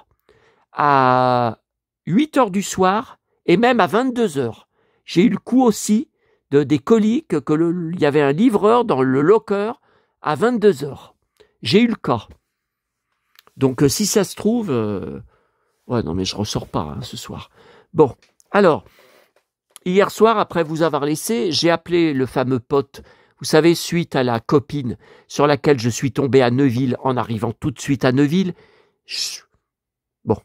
à 8h du soir et même à 22h. J'ai eu le coup aussi des colis il y avait un livreur dans le locker à 22h. J'ai eu le cas. Donc si ça se trouve... Ouais, non mais je ressors pas hein, ce soir. Bon, alors, hier soir, après vous avoir laissé, j'ai appelé le fameux pote, vous savez, suite à la copine sur laquelle je suis tombé à Neuville en arrivant tout de suite à Neuville. Bon.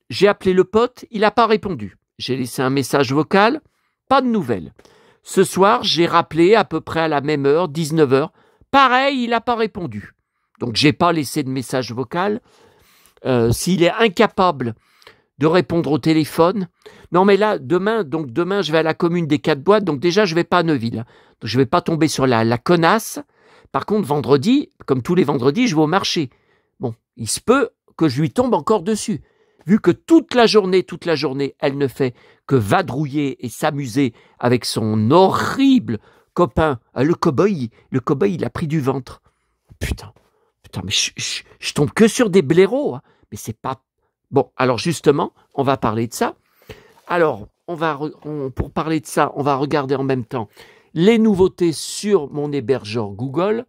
J'ai appelé le pote, il n'a pas répondu. J'ai laissé un message vocal, pas de nouvelles. Ce soir, j'ai rappelé à peu près à la même heure, 19h. Pareil, il n'a pas répondu. Donc, j'ai pas laissé de message vocal. S'il est incapable de répondre au téléphone. Non, mais là, demain, je vais à la commune des 4 boîtes, donc déjà, je vais pas à Neuville. Donc, je vais pas tomber sur la connasse. Par contre, vendredi, comme tous les vendredis, je vais au marché. Bon, il se peut que je lui tombe encore dessus. Vu que toute la journée, elle ne fait que vadrouiller et s'amuser avec son horrible copain. Le cow-boy, il a pris du ventre. Putain, mais je tombe que sur des blaireaux. Hein. Mais c'est pas... Bon, alors justement, on va parler de ça. Alors, pour parler de ça, on va regarder en même temps les nouveautés sur mon hébergeur Google.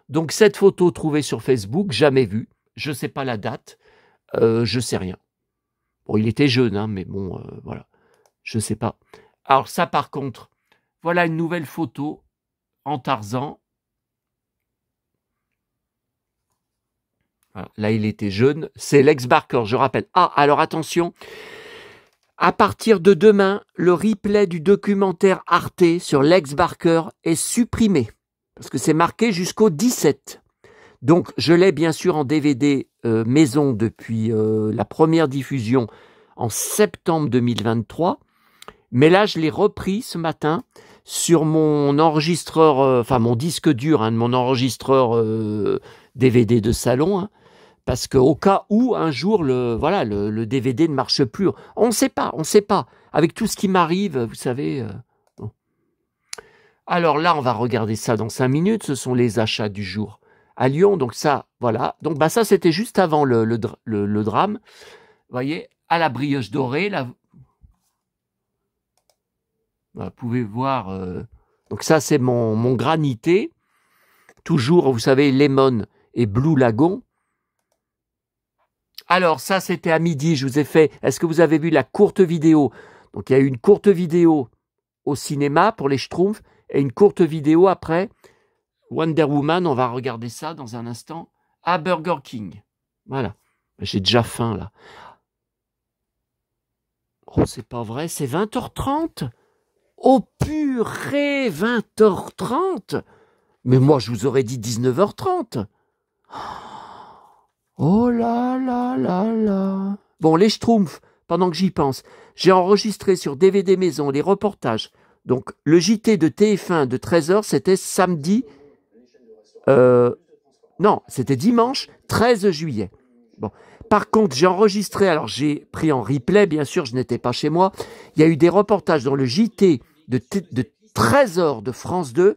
Donc, cette photo trouvée sur Facebook, jamais vue. Je ne sais pas la date. Je ne sais rien. Bon, il était jeune, hein, mais bon, voilà. Je ne sais pas. Alors ça, par contre, voilà une nouvelle photo en Tarzan. Voilà. Là, il était jeune. C'est Lex Barker, je rappelle. Ah, alors attention. À partir de demain, le replay du documentaire Arte sur Lex Barker est supprimé. Parce que c'est marqué jusqu'au 17. Donc, je l'ai bien sûr en DVD maison depuis la première diffusion en septembre 2023. Mais là, je l'ai repris ce matin sur mon enregistreur, mon disque dur, de mon enregistreur DVD de salon, hein, parce qu'au cas où un jour le DVD ne marche plus, on ne sait pas. Avec tout ce qui m'arrive, vous savez. Bon. Alors là, on va regarder ça dans 5 minutes. Ce sont les achats du jour à Lyon. Donc ça, voilà. Donc ça, c'était juste avant le drame. Vous voyez, à la brioche dorée, là. Vous pouvez voir, donc ça c'est mon granité, toujours, vous savez, Lemon et Blue Lagoon. Alors ça c'était à midi, je vous ai fait, est-ce que vous avez vu la courte vidéo? Donc il y a eu une courte vidéo au cinéma pour les Schtroumpfs et une courte vidéo après Wonder Woman, on va regarder ça dans un instant, à Burger King. Voilà, j'ai déjà faim là. Oh c'est pas vrai, c'est 20h30. Oh purée, 20h30. Mais moi, je vous aurais dit 19h30. Oh là là là là. Bon, les Schtroumpfs, pendant que j'y pense, j'ai enregistré sur DVD Maison les reportages. Donc, le JT de TF1 de 13h, c'était samedi... non, c'était dimanche 13 juillet. Bon. Par contre, j'ai enregistré, alors j'ai pris en replay, bien sûr, je n'étais pas chez moi. Il y a eu des reportages dans le JT de 13h de France 2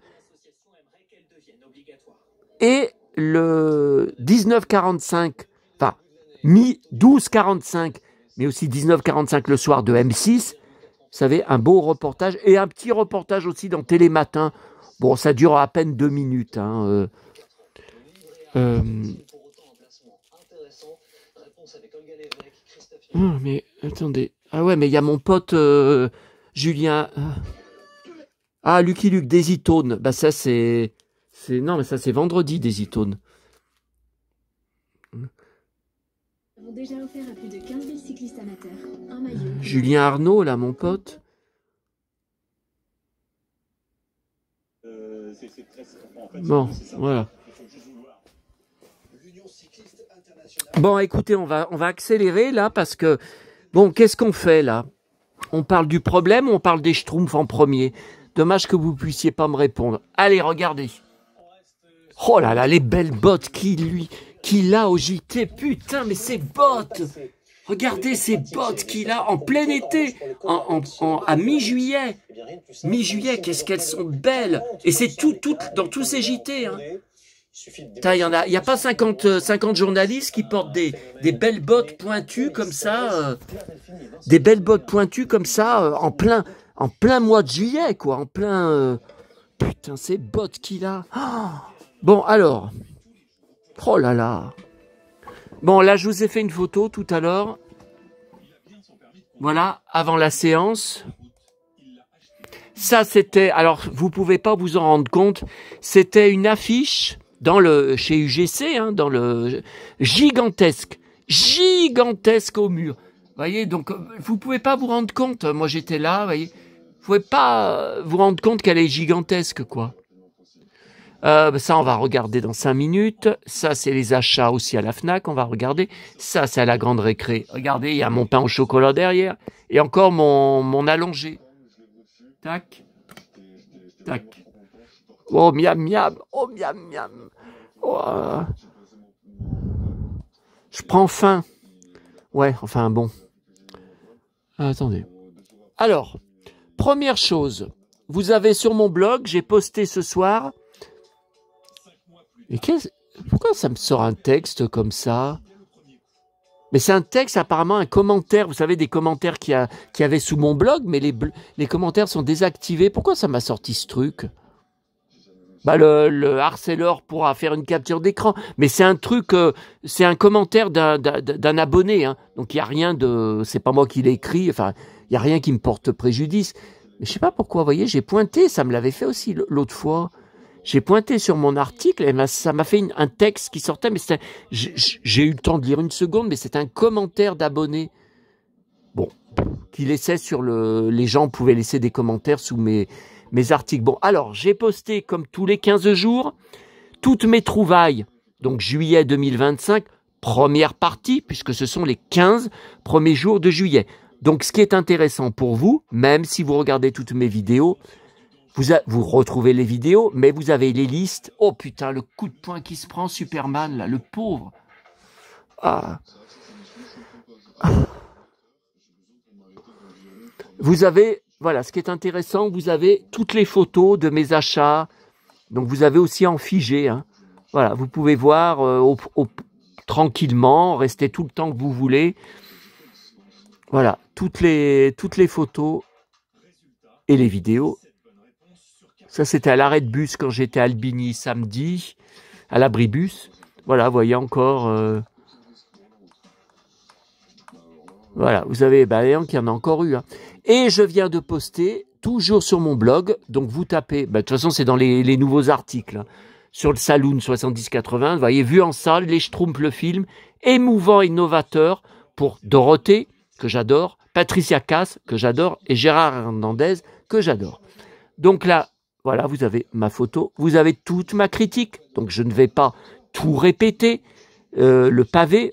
et le 19h45, enfin 12h45, mais aussi 19h45 le soir de M6. Vous savez, un beau reportage et un petit reportage aussi dans Télématin. Bon, ça dure à peine 2 minutes. Hein, Oh, mais attendez. Ah ouais, mais il y a mon pote Julien. Ah, Lucky Luke, Daisy Tone. Bah ça non, mais ça c'est vendredi, Daisy Tone. Déjà offert à plus de 15 000 cyclistes amateurs. Un maillot. Julien Arnaud, là, mon pote. Bon, voilà. Bon, écoutez, on va accélérer là parce que, bon, qu'est-ce qu'on fait là? On parle du problème ou on parle des Schtroumpfs en premier? Dommage que vous ne puissiez pas me répondre. Allez, regardez. Oh là là, les belles bottes qu'il a au JT. Putain, mais ces bottes! Regardez ces bottes qu'il a en plein été, à mi-juillet. Mi-juillet, qu'est-ce qu'elles sont belles! Et c'est tout dans tous ces JT. Hein. Il n'y a pas 50 journalistes qui portent des belles bottes pointues comme ça, en plein mois de juillet, quoi, en plein... putain, ces bottes qu'il a. Oh, bon, alors. Oh là là. Bon, là, je vous ai fait une photo tout à l'heure. Voilà, avant la séance. Ça, c'était... Alors, vous pouvez pas vous en rendre compte. C'était une affiche chez UGC, hein, dans le gigantesque au mur. Vous voyez, donc, vous pouvez pas vous rendre compte. Moi, j'étais là, vous voyez. Vous pouvez pas vous rendre compte qu'elle est gigantesque, quoi. Ça, on va regarder dans 5 minutes. Ça, c'est les achats aussi à la Fnac, on va regarder. Ça, c'est à la grande récré. Regardez, il y a mon pain au chocolat derrière. Et encore mon allongé. Tac. Tac. Oh, miam, miam. Oh, miam, miam. Oh, je prends faim. Ouais, enfin bon. Attendez. Alors, première chose, vous avez sur mon blog, j'ai posté ce soir. Et pourquoi ça me sort un texte comme ça? Mais c'est un texte, apparemment un commentaire. Vous savez, des commentaires qu'il y avait sous mon blog, mais les commentaires sont désactivés. Pourquoi ça m'a sorti ce truc? Bah le harceleur pourra faire une capture d'écran, mais c'est un truc, c'est un commentaire d'un abonné, hein. Donc il y a rien de, c'est pas moi qui l'ai écrit, enfin il y a rien qui me porte préjudice. Mais je sais pas pourquoi, vous voyez, j'ai pointé, ça me l'avait fait aussi l'autre fois. J'ai pointé sur mon article et ça m'a fait un texte qui sortait, mais j'ai eu le temps de lire une seconde, mais c'est un commentaire d'abonné. Bon, qui laissait sur les gens pouvaient laisser des commentaires sous mes articles. Bon, alors, j'ai posté, comme tous les 15 jours, toutes mes trouvailles. Donc, juillet 2025, première partie, puisque ce sont les 15 premiers jours de juillet. Donc, ce qui est intéressant pour vous, même si vous regardez toutes mes vidéos, vous retrouvez les vidéos, mais vous avez les listes. Oh putain, le coup de poing qui se prend, Superman, là, le pauvre. Ah. Vous avez... Voilà, ce qui est intéressant, vous avez toutes les photos de mes achats. Donc, vous avez aussi en figé. Hein. Voilà, vous pouvez voir tranquillement, rester tout le temps que vous voulez. Voilà, toutes les photos et les vidéos. Ça, c'était à l'arrêt de bus quand j'étais à Albigny samedi, à l'abribus. Voilà, vous voyez encore... Voilà, vous avez, qu'il y en a encore eu. Hein. Et je viens de poster, toujours sur mon blog, donc vous tapez, de toute façon c'est dans les nouveaux articles, hein, sur le Saloon 70-80, vous voyez, vu en salle, les Schtroumpfs, le film, émouvant et novateur pour Dorothée, que j'adore, Patricia Cass, que j'adore, et Gérard Hernandez, que j'adore. Donc là, voilà, vous avez ma photo, vous avez toute ma critique, donc je ne vais pas tout répéter. Le pavé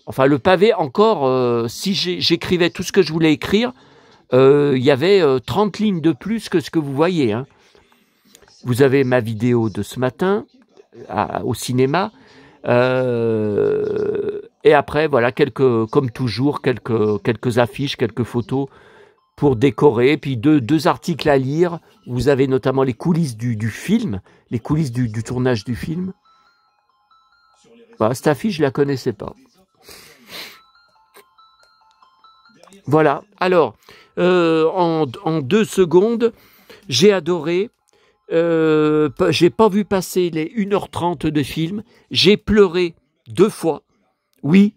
encore, si j'écrivais tout ce que je voulais écrire, il y avait 30 lignes de plus que ce que vous voyez. Hein. Vous avez ma vidéo de ce matin au cinéma. Et après, voilà, comme toujours, quelques affiches, quelques photos pour décorer. Puis deux articles à lire. Vous avez notamment les coulisses du film, les coulisses du tournage du film. Voilà, cette affiche, je ne la connaissais pas. Voilà. Alors, en 2 secondes, j'ai adoré. J'ai pas vu passer les 1h30 de film. J'ai pleuré 2 fois. Oui.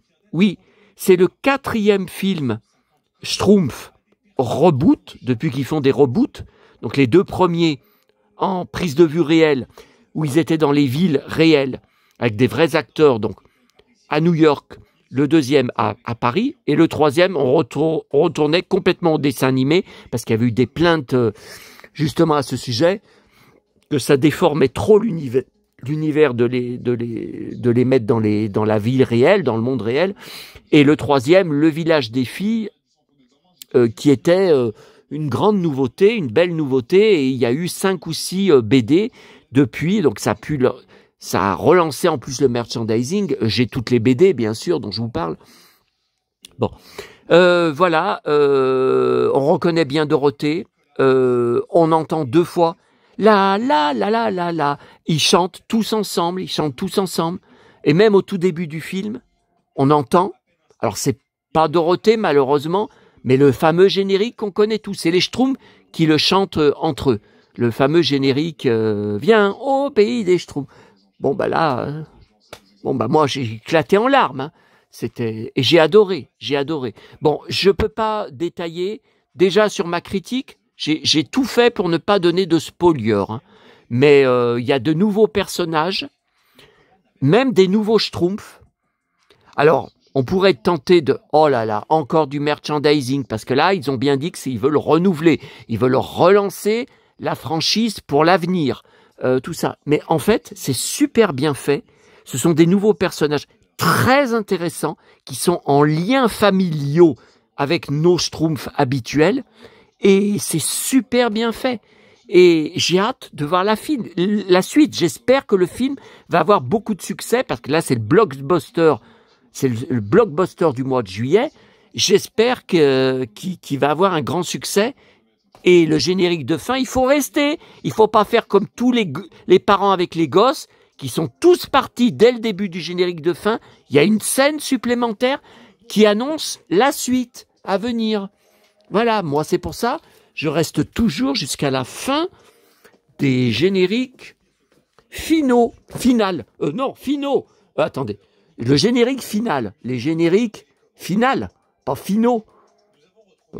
C'est le 4e film Schtroumpf reboot, depuis qu'ils font des reboots. Donc les 2 premiers en prise de vue réelle, où ils étaient dans les villes réelles, avec des vrais acteurs, donc à New York, le 2e à Paris, et le 3e, on retournait complètement au dessin animé, parce qu'il y avait eu des plaintes justement à ce sujet, que ça déformait trop l'univers de les mettre dans la ville réelle, dans le monde réel, et le 3e, le village des filles, qui était une grande nouveauté, une belle nouveauté, et il y a eu 5 ou 6 BD depuis, donc ça a relancé en plus le merchandising. J'ai toutes les BD, bien sûr, dont je vous parle. Bon, voilà, on reconnaît bien Dorothée. On entend 2 fois la. Ils chantent tous ensemble. Et même au tout début du film, on entend. Alors c'est pas Dorothée malheureusement, mais le fameux générique qu'on connaît tous. C'est les Schtroumpfs qui le chantent entre eux. Le fameux générique Viens au pays des Schtroumpfs. Bon moi j'ai éclaté en larmes. Hein. Et j'ai adoré. Bon, je peux pas détailler. Déjà sur ma critique, j'ai tout fait pour ne pas donner de spoiler. Hein. Mais il y a de nouveaux personnages, même des nouveaux Schtroumpfs. Alors, on pourrait être tenté de oh là là, encore du merchandising, parce que là, ils ont bien dit qu'ils veulent renouveler, ils veulent relancer la franchise pour l'avenir. tout ça. Mais en fait, c'est super bien fait. Ce sont des nouveaux personnages très intéressants qui sont en liens familiaux avec nos Schtroumpfs habituels. Et c'est super bien fait. Et j'ai hâte de voir la suite. J'espère que le film va avoir beaucoup de succès parce que là, c'est le blockbuster. C'est le blockbuster du mois de juillet. J'espère qu'il va avoir un grand succès. Et le générique de fin, il faut rester. Il faut pas faire comme tous les parents avec les gosses qui sont tous partis dès le début du générique de fin. Il y a une scène supplémentaire qui annonce la suite à venir. Voilà, moi c'est pour ça, je reste toujours jusqu'à la fin des génériques finaux. Attendez, le générique final, les génériques finales, pas finaux.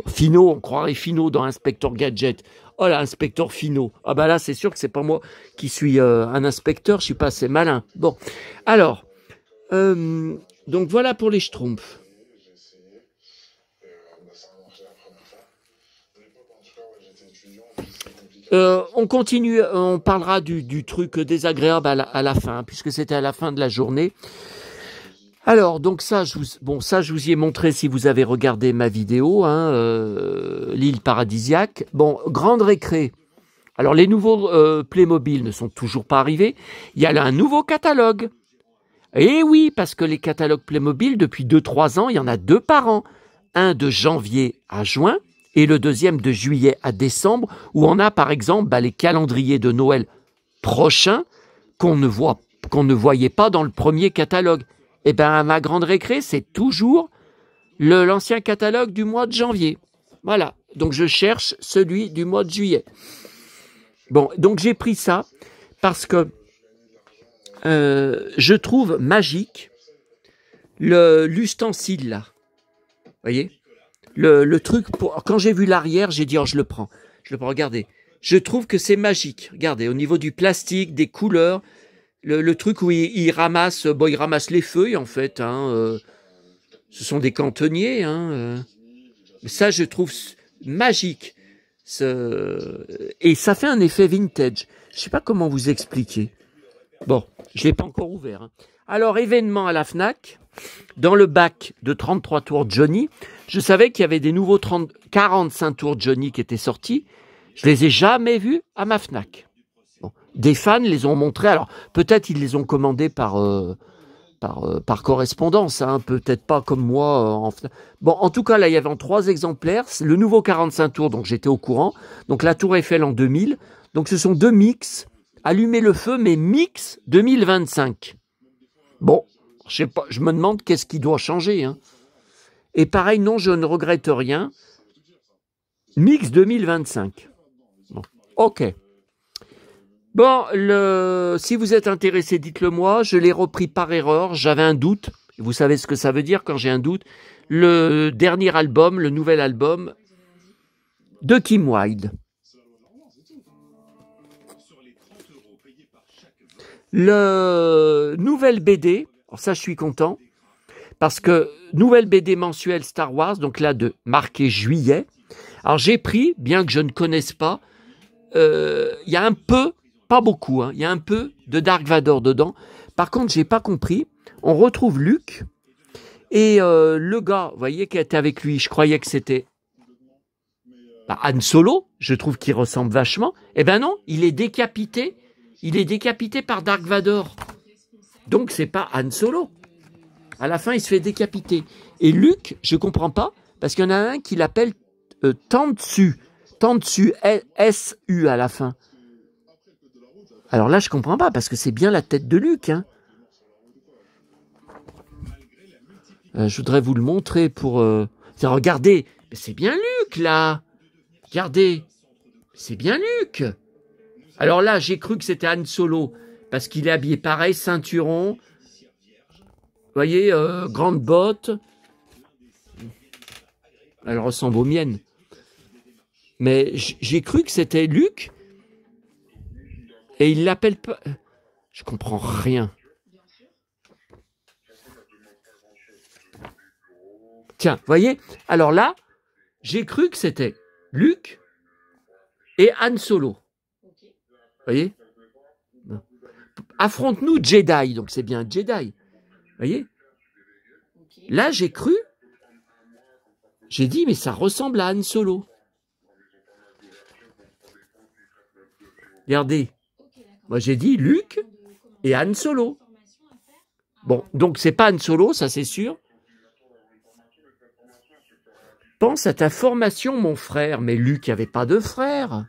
Finaux, on croirait finaux dans Inspecteur Gadget. Oh là, Inspecteur Finaux. Ah bah là, c'est sûr que c'est pas moi qui suis un inspecteur, je suis pas assez malin. Bon, alors, donc voilà pour les Schtroumpfs. On continue, on parlera du truc désagréable à la fin, puisque c'était à la fin de la journée. Alors, donc ça, je vous y ai montré si vous avez regardé ma vidéo, l'île paradisiaque. Bon, grande récré. Alors, les nouveaux Playmobil ne sont toujours pas arrivés. Il y a là un nouveau catalogue. Et oui, parce que les catalogues Playmobil, depuis 2-3 ans, il y en a 2 par an. Un de janvier à juin et le deuxième de juillet à décembre, où on a par exemple les calendriers de Noël prochains qu'on ne voyait pas dans le premier catalogue. Eh bien, à ma grande récré, c'est toujours l'ancien catalogue du mois de janvier. Voilà, donc je cherche celui du mois de juillet. Bon, donc j'ai pris ça parce que je trouve magique l'ustensile là. Vous voyez, le truc, quand j'ai vu l'arrière, j'ai dit, oh, je le prends, regardez. Je trouve que c'est magique. Regardez, au niveau du plastique, des couleurs, le truc où il ramasse les feuilles, en fait. Ce sont des cantonniers. Ça, je trouve magique. Et ça fait un effet vintage. Je ne sais pas comment vous expliquer. Bon, je ne l'ai pas encore ouvert. Alors, événement à la FNAC. Dans le bac de 33 tours Johnny, je savais qu'il y avait des nouveaux 45 tours Johnny qui étaient sortis. Je les ai jamais vus à ma FNAC. Bon. Des fans les ont montrés. Alors, peut-être ils les ont commandés par correspondance. Peut-être pas comme moi. Bon, en tout cas, là, il y avait en 3 exemplaires. Le nouveau 45 tours, donc j'étais au courant. Donc, la Tour Eiffel en 2000. Donc, ce sont 2 mix. Allumer le feu, mais mix 2025. Bon, je sais pas, je me demande qu'est-ce qui doit changer. Et pareil, non, je ne regrette rien. Mix 2025. Bon, ok. Bon, si vous êtes intéressé, dites-le moi. Je l'ai repris par erreur. J'avais un doute. Vous savez ce que ça veut dire quand j'ai un doute. Le dernier album, le nouvel album de Kim Wilde. Le nouvel BD, alors ça je suis content, parce que nouvelle BD mensuelle Star Wars, donc là de marqué juillet. Alors j'ai pris, bien que je ne connaisse pas, il y a un peu, pas beaucoup, il y a un peu de Dark Vador dedans. Par contre, j'ai pas compris. On retrouve Luke et le gars, vous voyez, qui était avec lui, je croyais que c'était Han Solo. Je trouve qu'il ressemble vachement. Eh ben non, il est décapité. Il est décapité par Dark Vador. Donc, c'est pas Han Solo. À la fin, il se fait décapiter. Et Luke, je comprends pas, parce qu'il y en a un qui l'appelle Tantsu. Tantsu, S-U à la fin. Alors là, je comprends pas, parce que c'est bien la tête de Luke. Je voudrais vous le montrer pour... Regardez, c'est bien Luke, là. Regardez, c'est bien Luke. Alors là, j'ai cru que c'était Han Solo, parce qu'il est habillé pareil, ceinturon, vous voyez, grande botte. Elle ressemble aux miennes. Mais j'ai cru que c'était Luke, et il l'appelle pas... Je comprends rien. Tiens, vous voyez, alors là, j'ai cru que c'était Luke et Han Solo. Vous voyez ? affronte-nous Jedi. Donc c'est bien Jedi. Vous voyez? Là, j'ai cru. J'ai dit, mais ça ressemble à Han Solo. Regardez. Moi, j'ai dit Luke et Han Solo. Bon, donc c'est pas Han Solo, ça c'est sûr. Pense à ta formation, mon frère. Mais Luke n'avait pas de frère.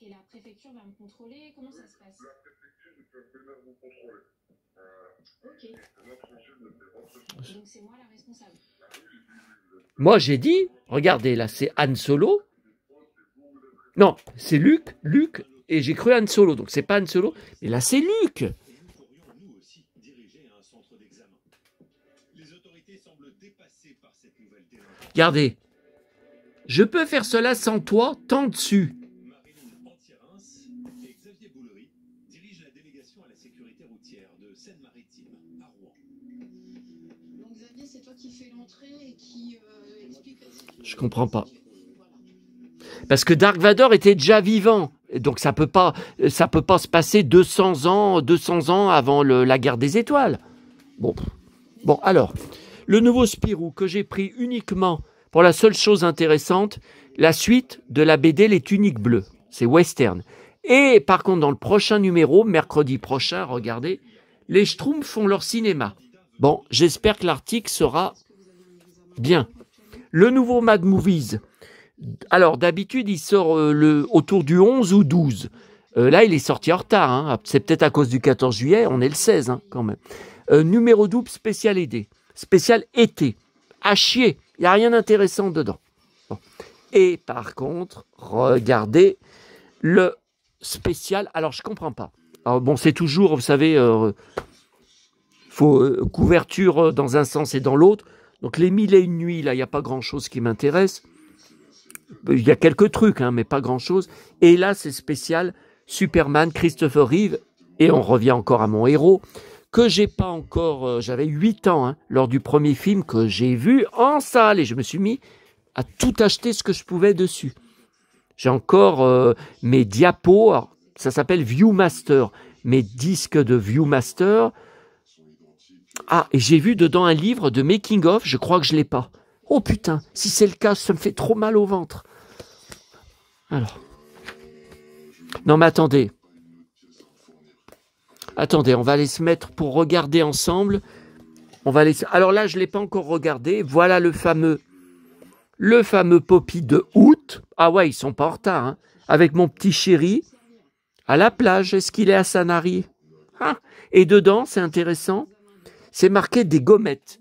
Et la préfecture va me contrôler. Comment ça se passe? Ok. Donc c'est moi la responsable. Moi, j'ai dit, regardez, là, c'est Han Solo. Non, c'est Luke, et j'ai cru Han Solo. Donc c'est pas Han Solo, mais là, c'est Luke. Regardez, je peux faire cela sans toi, tant dessus. Je comprends pas. Parce que Dark Vador était déjà vivant. Donc ça peut pas se passer 200 ans avant la guerre des étoiles. Bon, alors, le nouveau Spirou que j'ai pris uniquement pour la seule chose intéressante, la suite de la BD Les Tuniques Bleues. C'est western. Et par contre, dans le prochain numéro, mercredi prochain, regardez, les Schtroumpfs font leur cinéma. Bon, j'espère que l'article sera bien. Le nouveau Mad Movies. Alors, d'habitude, il sort autour du 11 ou 12. Là, il est sorti en retard. Hein. C'est peut-être à cause du 14 juillet. On est le 16, hein, quand même. Numéro double spécial été. Spécial été. À chier. Il n'y a rien d'intéressant dedans. Bon. Et par contre, regardez le spécial. Alors, je ne comprends pas. Alors, bon, c'est toujours, vous savez, faut couverture dans un sens et dans l'autre. Donc, les 1001 nuits, là, il n'y a pas grand-chose qui m'intéresse. Il y a quelques trucs, hein, mais pas grand-chose. Et là, c'est spécial Superman, Christopher Reeve. Et on revient encore à mon héros, que j'ai pas encore... j'avais 8 ans, hein, lors du premier film que j'ai vu en salle. Et je me suis mis à tout acheter ce que je pouvais dessus. J'ai encore mes diapos. Alors, ça s'appelle Viewmaster. Mes disques de Viewmaster. Ah, et j'ai vu dedans un livre de Making of. Je crois que je l'ai pas. Oh putain, si c'est le cas, ça me fait trop mal au ventre. Alors. Non mais attendez. Attendez, on va aller se mettre pour regarder ensemble. On va aller... Alors là, je ne l'ai pas encore regardé. Voilà le fameux Poppy de août. Ah ouais, ils sont pas en retard. Hein. Avec mon petit chéri à la plage. Est-ce qu'il est à Sanary? Ah. Et dedans, c'est intéressant, c'est marqué des gommettes.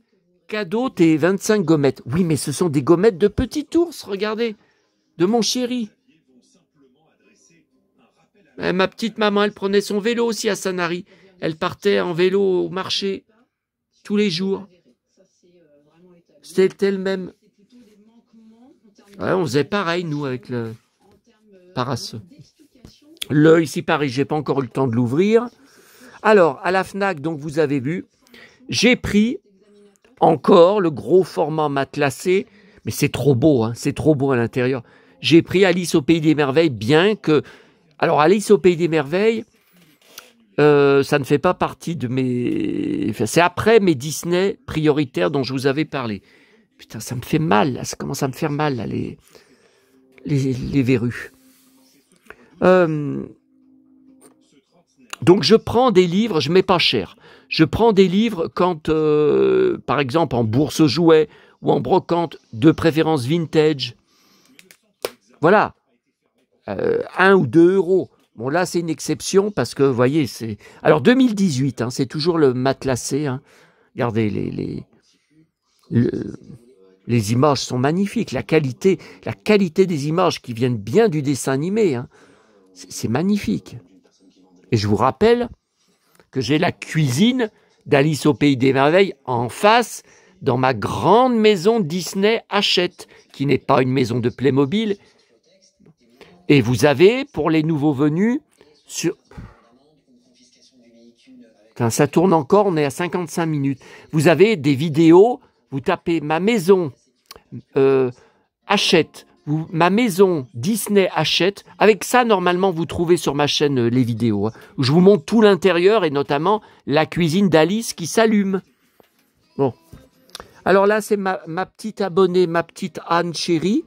Cadeau, tes 25 gommettes. Oui, mais ce sont des gommettes de petit ours, regardez. De mon chéri. Ma petite maman, elle prenait son vélo aussi à Sanary. Elle partait en vélo au marché tous les jours. C'était elle-même. Ouais, on faisait pareil, nous, avec le parasol. L'œil, ici, pareil, j'ai pas encore eu le temps de l'ouvrir. Alors, à la Fnac, donc vous avez vu, j'ai pris encore le gros format matelassé, mais c'est trop beau, hein, c'est trop beau à l'intérieur. J'ai pris Alice au Pays des Merveilles, bien que... Alors, Alice au Pays des Merveilles, ça ne fait pas partie de mes... Enfin, c'est après mes Disney prioritaires dont je vous avais parlé. Putain, ça me fait mal, là, ça commence à me faire mal, là, les verrues. Donc, je prends des livres, je mets pas cher. Je prends des livres quand, par exemple, en bourse aux jouets ou en brocante, de préférence vintage. Voilà. 1 ou 2 euros. Bon, là, c'est une exception parce que, vous voyez, c'est... Alors, 2018, hein, c'est toujours le matelassé. Hein. Regardez, les images sont magnifiques. La qualité des images qui viennent bien du dessin animé, hein, c'est magnifique. Et je vous rappelle que j'ai la cuisine d'Alice au Pays des Merveilles en face, dans ma grande maison Disney Hachette, qui n'est pas une maison de Playmobil. Et vous avez, pour les nouveaux venus, Enfin, ça tourne encore, on est à 55 minutes. Vous avez des vidéos, vous tapez ma maison Hachette, ma maison Disney achète. Avec ça, normalement, vous trouvez sur ma chaîne les vidéos, hein, où je vous montre tout l'intérieur et notamment la cuisine d'Alice qui s'allume. Bon. Alors là, c'est ma petite abonnée, ma petite Anne chérie,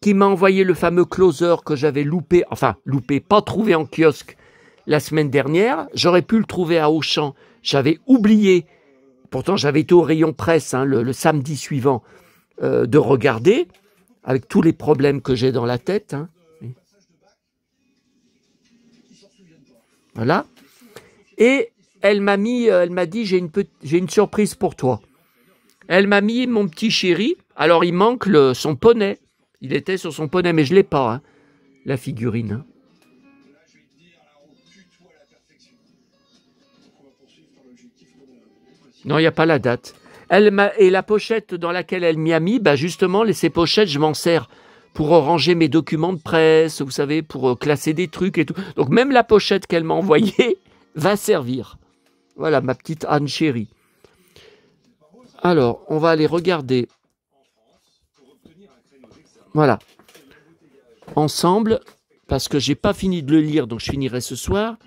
qui m'a envoyé le fameux closer que j'avais loupé, enfin loupé, pas trouvé en kiosque la semaine dernière. J'aurais pu le trouver à Auchan, j'avais oublié. Pourtant, j'avais été au rayon presse hein, le samedi suivant de regarder, avec tous les problèmes que j'ai dans la tête. Hein. Voilà. Et elle m'a dit, j'ai une surprise pour toi. Elle m'a mis mon petit chéri. Alors, il manque son poney. Il était sur son poney, mais je ne l'ai pas, hein, la figurine. Hein. Non, il n'y a pas la date. Et la pochette dans laquelle elle m'y a mis, bah justement, ces pochettes, je m'en sers pour ranger mes documents de presse, vous savez, pour classer des trucs et tout. Donc, même la pochette qu'elle m'a envoyée va servir. Voilà, ma petite Anne chérie. Alors, on va aller regarder. Voilà. Ensemble, parce que j'ai pas fini de le lire, donc je finirai ce soir.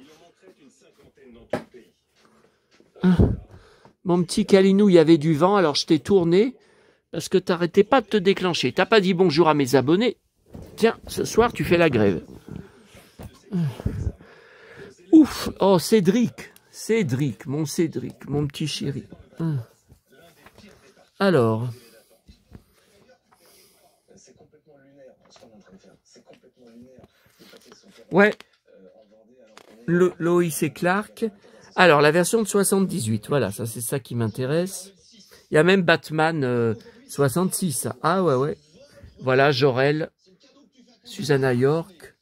Mon petit Calinou, il y avait du vent, alors je t'ai tourné, parce que tu n'arrêtais pas de te déclencher. Tu n'as pas dit bonjour à mes abonnés. Tiens, ce soir, tu fais la grève. Ouf. Oh, Cédric, mon petit chéri. Alors. Ouais. Loïs et Clark. Alors, la version de 78, voilà, ça c'est ça qui m'intéresse. Il y a même Batman 66. Ah ouais. Voilà, Jor-El, Susanna York.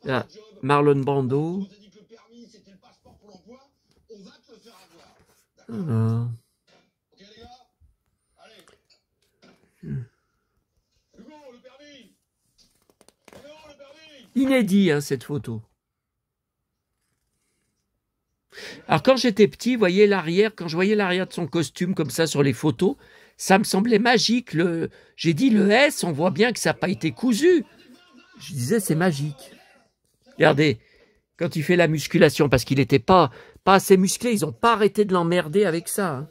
Là, Marlon Brando. Alors. Inédit, hein, cette photo. Alors, quand j'étais petit, vous voyez l'arrière, quand je voyais l'arrière de son costume comme ça sur les photos, ça me semblait magique. J'ai dit, le S, on voit bien que ça n'a pas été cousu. Je disais, c'est magique. Regardez, quand il fait la musculation, parce qu'il n'était pas assez musclé, ils n'ont pas arrêté de l'emmerder avec ça. Hein.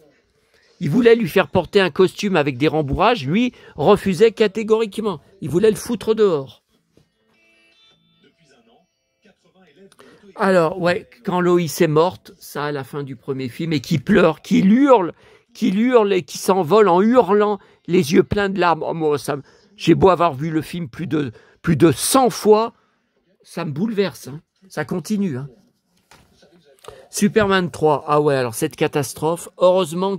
Ils voulaient lui faire porter un costume avec des rembourrages, lui refusait catégoriquement. Il voulait le foutre dehors. Alors, ouais, quand Loïs est morte, ça à la fin du premier film, et qui pleure, qui hurle et qui s'envole en hurlant, les yeux pleins de larmes. Oh, moi, j'ai beau avoir vu le film plus de 100 fois, ça me bouleverse. Hein. Ça continue. Hein. Superman 3, ah ouais, alors cette catastrophe, heureusement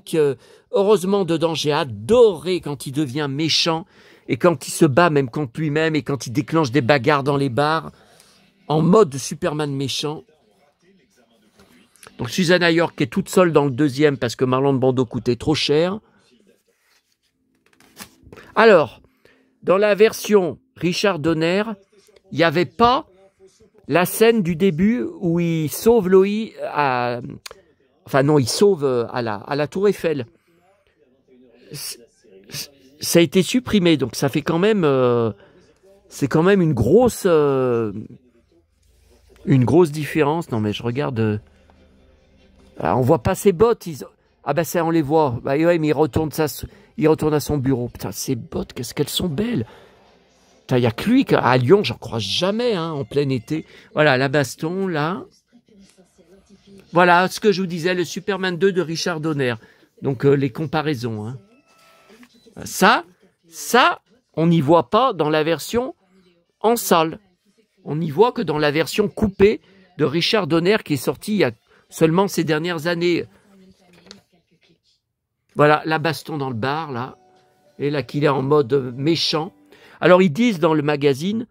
dedans, j'ai adoré quand il devient méchant, et quand il se bat même contre lui-même, et quand il déclenche des bagarres dans les bars, en mode Superman méchant. Donc Susanna York est toute seule dans le deuxième parce que Marlon Brando coûtait trop cher. Alors, dans la version Richard Donner, il n'y avait pas la scène du début où il sauve Loïs enfin non, il sauve à la Tour Eiffel. Ça a été supprimé, donc ça fait quand même... c'est quand même une grosse différence. Non mais je regarde... on voit pas ses bottes. Ah ben ça on les voit. Bah ouais, mais il retourne à son bureau. Putain, ses bottes, qu'est-ce qu'elles sont belles. Putain, il n'y a que lui. À Lyon, j'en croise jamais, hein, en plein été. Voilà, la baston, là. Voilà ce que je vous disais, le Superman 2 de Richard Donner. Donc les comparaisons. Hein. Ça, on n'y voit pas dans la version en salle. On n'y voit que dans la version coupée de Richard Donner qui est sortie il y a seulement ces dernières années. Voilà, la baston dans le bar, là. Et là, qu'il est en mode méchant. Alors, ils disent dans le magazine,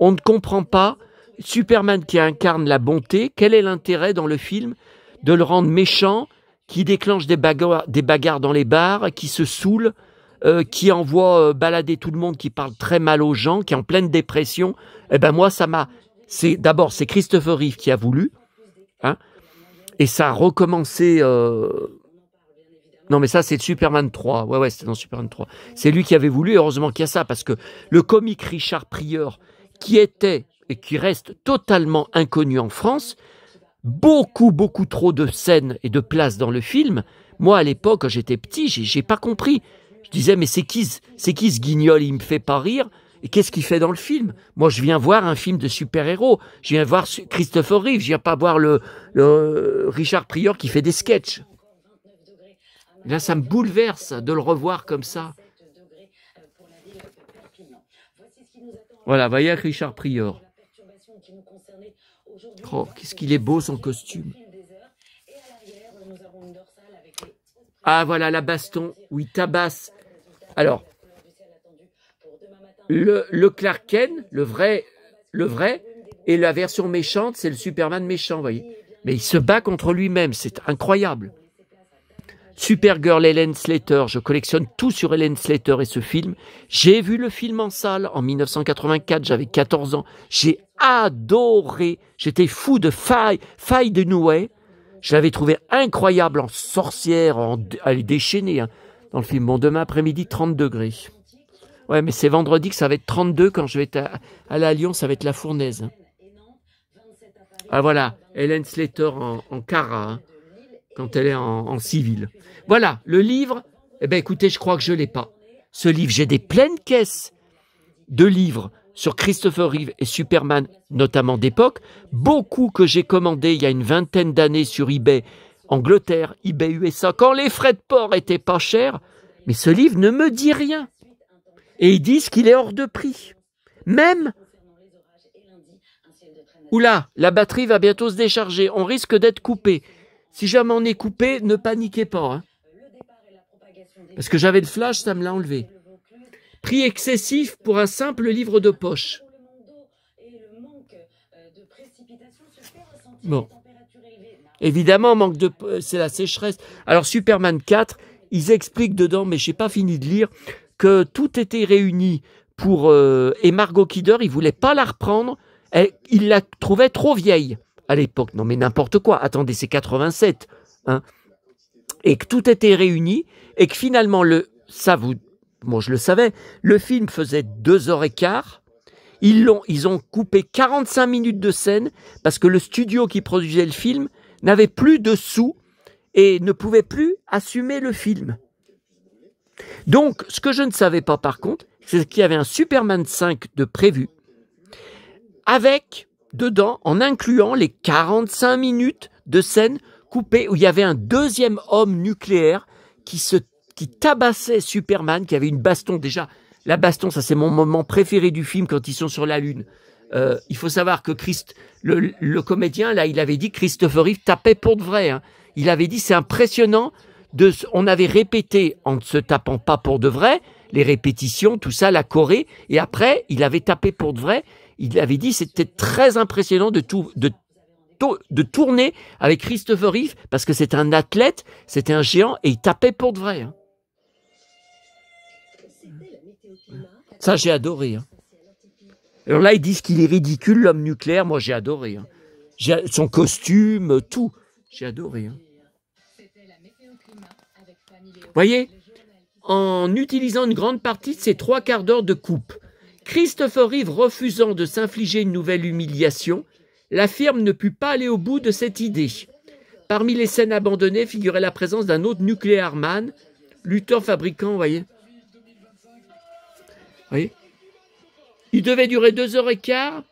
on ne comprend pas, Superman qui incarne la bonté, quel est l'intérêt dans le film de le rendre méchant, qui déclenche des bagarres dans les bars, qui se saoule, qui envoie balader tout le monde, qui parle très mal aux gens, qui est en pleine dépression. Eh ben moi, ça m'a... D'abord, c'est Christopher Reeve qui a voulu, hein, et ça a recommencé Non, mais ça, c'est le Superman 3. Ouais, c'était dans Superman 3. C'est lui qui avait voulu, heureusement qu'il y a ça, parce que le comique Richard Pryor, qui était et qui reste totalement inconnu en France, beaucoup trop de scènes et de place dans le film. Moi, à l'époque, quand j'étais petit, j'ai pas compris. Je disais, mais c'est qui ce guignol? Il me fait pas rire. Et qu'est-ce qu'il fait dans le film? Moi, je viens voir un film de super-héros. Je viens voir Christopher Reeve. Je viens pas voir le Richard Pryor qui fait des sketchs. Et là, ça me bouleverse de le revoir comme ça. Voilà, voyez Richard Pryor. Oh, qu'est-ce qu'il est beau son costume. Ah, voilà la baston où il tabasse. Alors, le Clark Kent, le vrai, et la version méchante, c'est le Superman méchant, vous voyez. Mais il se bat contre lui-même, c'est incroyable. Supergirl, Helen Slater, je collectionne tout sur Helen Slater et ce film. J'ai vu le film en salle en 1984, j'avais 14 ans. J'ai adoré, j'étais fou de Faye Dunaway. Je l'avais trouvé incroyable en sorcière, elle est déchaînée hein, dans le film. Bon, demain après-midi, 30 degrés. Ouais, mais c'est vendredi que ça va être 32. Quand je vais être aller à Lyon, ça va être la fournaise. Hein. Ah voilà, Helen Slater en cara, hein, quand elle est en civil. Voilà, le livre, eh bien écoutez, je crois que je ne l'ai pas. Ce livre, j'ai des pleines caisses de livres sur Christopher Reeve et Superman, notamment d'époque, beaucoup que j'ai commandés il y a une vingtaine d'années sur eBay, Angleterre, eBay USA, quand les frais de port étaient pas chers, mais ce livre ne me dit rien. Et ils disent qu'il est hors de prix. Même, oula, la batterie va bientôt se décharger, on risque d'être coupé. Si jamais on est coupé, ne paniquez pas. Hein. Parce que j'avais le flash, ça me l'a enlevé. Prix excessif pour un simple livre de poche. Bon. Évidemment, c'est la sécheresse. Alors, Superman 4, ils expliquent dedans, mais je n'ai pas fini de lire, que tout était réuni pour... et Margot Kidder, il ne voulait pas la reprendre. Il la trouvait trop vieille à l'époque. Non, mais n'importe quoi. Attendez, c'est 87. Hein. Et que tout était réuni et que finalement, moi, je le savais, le film faisait 2h15. Ils ont coupé 45 minutes de scène parce que le studio qui produisait le film n'avait plus de sous et ne pouvait plus assumer le film. Donc, ce que je ne savais pas par contre, c'est qu'il y avait un Superman 5 de prévu avec, dedans, en incluant les 45 minutes de scène coupées où il y avait un deuxième homme nucléaire qui tabassait Superman, qui avait une baston. Déjà, la baston, ça c'est mon moment préféré du film quand ils sont sur la Lune. Il faut savoir que le comédien, là, il avait dit que Christopher Reeve tapait pour de vrai. Hein. Il avait dit, c'est impressionnant, on avait répété en ne se tapant pas pour de vrai, les répétitions, tout ça, la choré, et après, il avait tapé pour de vrai. Il avait dit, c'était très impressionnant de tourner avec Christopher Reeve, parce que c'est un athlète, c'était un géant, et il tapait pour de vrai. Hein. Ça, j'ai adoré. Hein. Alors là, ils disent qu'il est ridicule, l'homme nucléaire. Moi, j'ai adoré. Hein. Son costume, tout. J'ai adoré. Hein. Vous voyez, en utilisant une grande partie de ces 3/4 d'heure de coupe, Christopher Reeve refusant de s'infliger une nouvelle humiliation, la firme ne put pas aller au bout de cette idée. Parmi les scènes abandonnées figurait la présence d'un autre nucléaire man, lutteur fabricant, vous voyez. Oui. Il devait durer 2h15,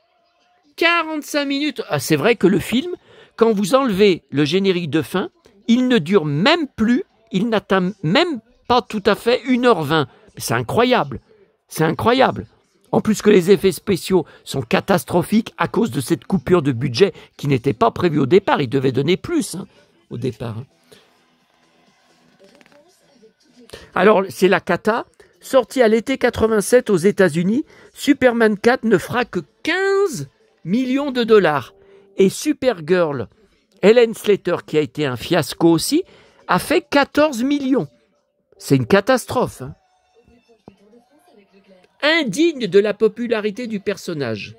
45 minutes. Ah, c'est vrai que le film, quand vous enlevez le générique de fin, il ne dure même plus, il n'atteint même pas tout à fait 1h20. C'est incroyable. C'est incroyable. En plus que les effets spéciaux sont catastrophiques à cause de cette coupure de budget qui n'était pas prévue au départ. Il devait donner plus au départ. Alors, c'est la cata. Sorti à l'été 87 aux États-Unis, Superman 4 ne fera que 15 millions de dollars. Et Supergirl, Helen Slater, qui a été un fiasco aussi, a fait 14 millions. C'est une catastrophe. Hein. Indigne de la popularité du personnage.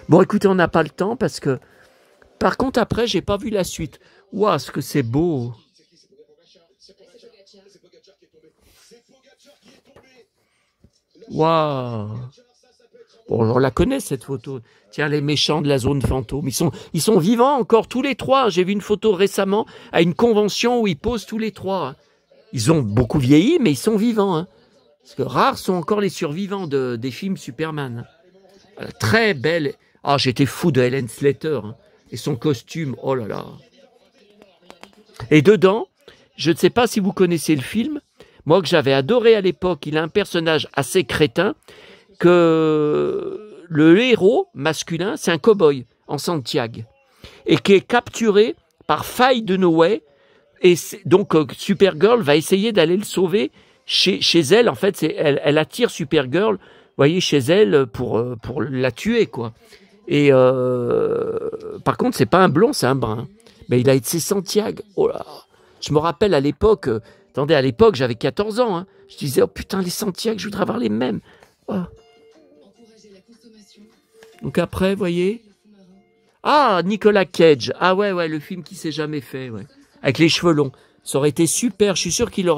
Bon, écoutez, on n'a pas le temps parce que Par contre, après, j'ai pas vu la suite. Waouh, ce que c'est beau. Waouh. Bon, on la connaît, cette photo. Tiens, les méchants de la zone fantôme. Ils sont vivants encore, tous les trois. J'ai vu une photo récemment à une convention où ils posent tous les trois. Ils ont beaucoup vieilli, mais ils sont vivants. Hein. Parce que rares sont encore les survivants des films Superman. Très belle. Ah, j'étais fou de Helen Slater. Hein. Et son costume, oh là là. Et dedans, je ne sais pas si vous connaissez le film, moi que j'avais adoré à l'époque, il a un personnage assez crétin, que le héros masculin, c'est un cow-boy en Santiago, et qui est capturé par Faye Dunaway, et donc Supergirl va essayer d'aller le sauver chez elle. En fait, elle attire Supergirl, vous voyez, chez elle pour la tuer, quoi. Et par contre, c'est pas un blond, c'est un brun. Mais il a été Santiago. Oh là, je me rappelle à l'époque, attendez, à l'époque, j'avais 14 ans. Hein, je disais, oh putain, les Santiago, je voudrais avoir les mêmes. Oh. Donc après, voyez. Ah, Nicolas Cage. Ah ouais, le film qui s'est jamais fait, ouais. Avec les cheveux longs. Ça aurait été super. Je suis sûr qu'il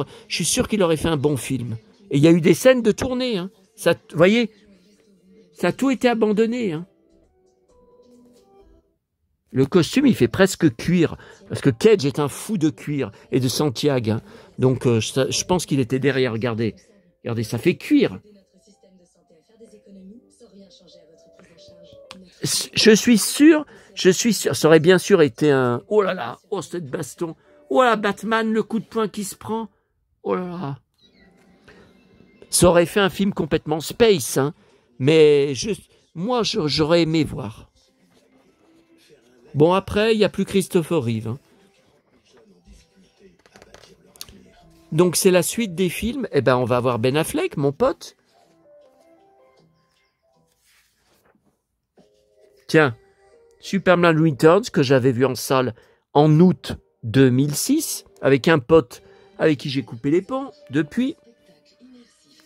aurait fait un bon film. Et il y a eu des scènes de tournée. Hein. Ça, voyez, ça a tout été abandonné. Hein. Le costume, il fait presque cuir, parce que Cage est un fou de cuir et de Santiago. Hein. Donc, je pense qu'il était derrière. Regardez, ça fait cuir. Je suis sûr, ça aurait bien sûr été un... Oh là là, oh cette baston. Oh là, Batman, le coup de poing qui se prend. Oh là là. Ça aurait fait un film complètement space, hein. Mais moi, j'aurais aimé voir. Bon, après, il n'y a plus Christopher Reeve. Hein. Donc, c'est la suite des films. Eh ben, on va avoir Ben Affleck, mon pote. Tiens, Superman Returns, que j'avais vu en salle en août 2006, avec un pote avec qui j'ai coupé les ponts depuis.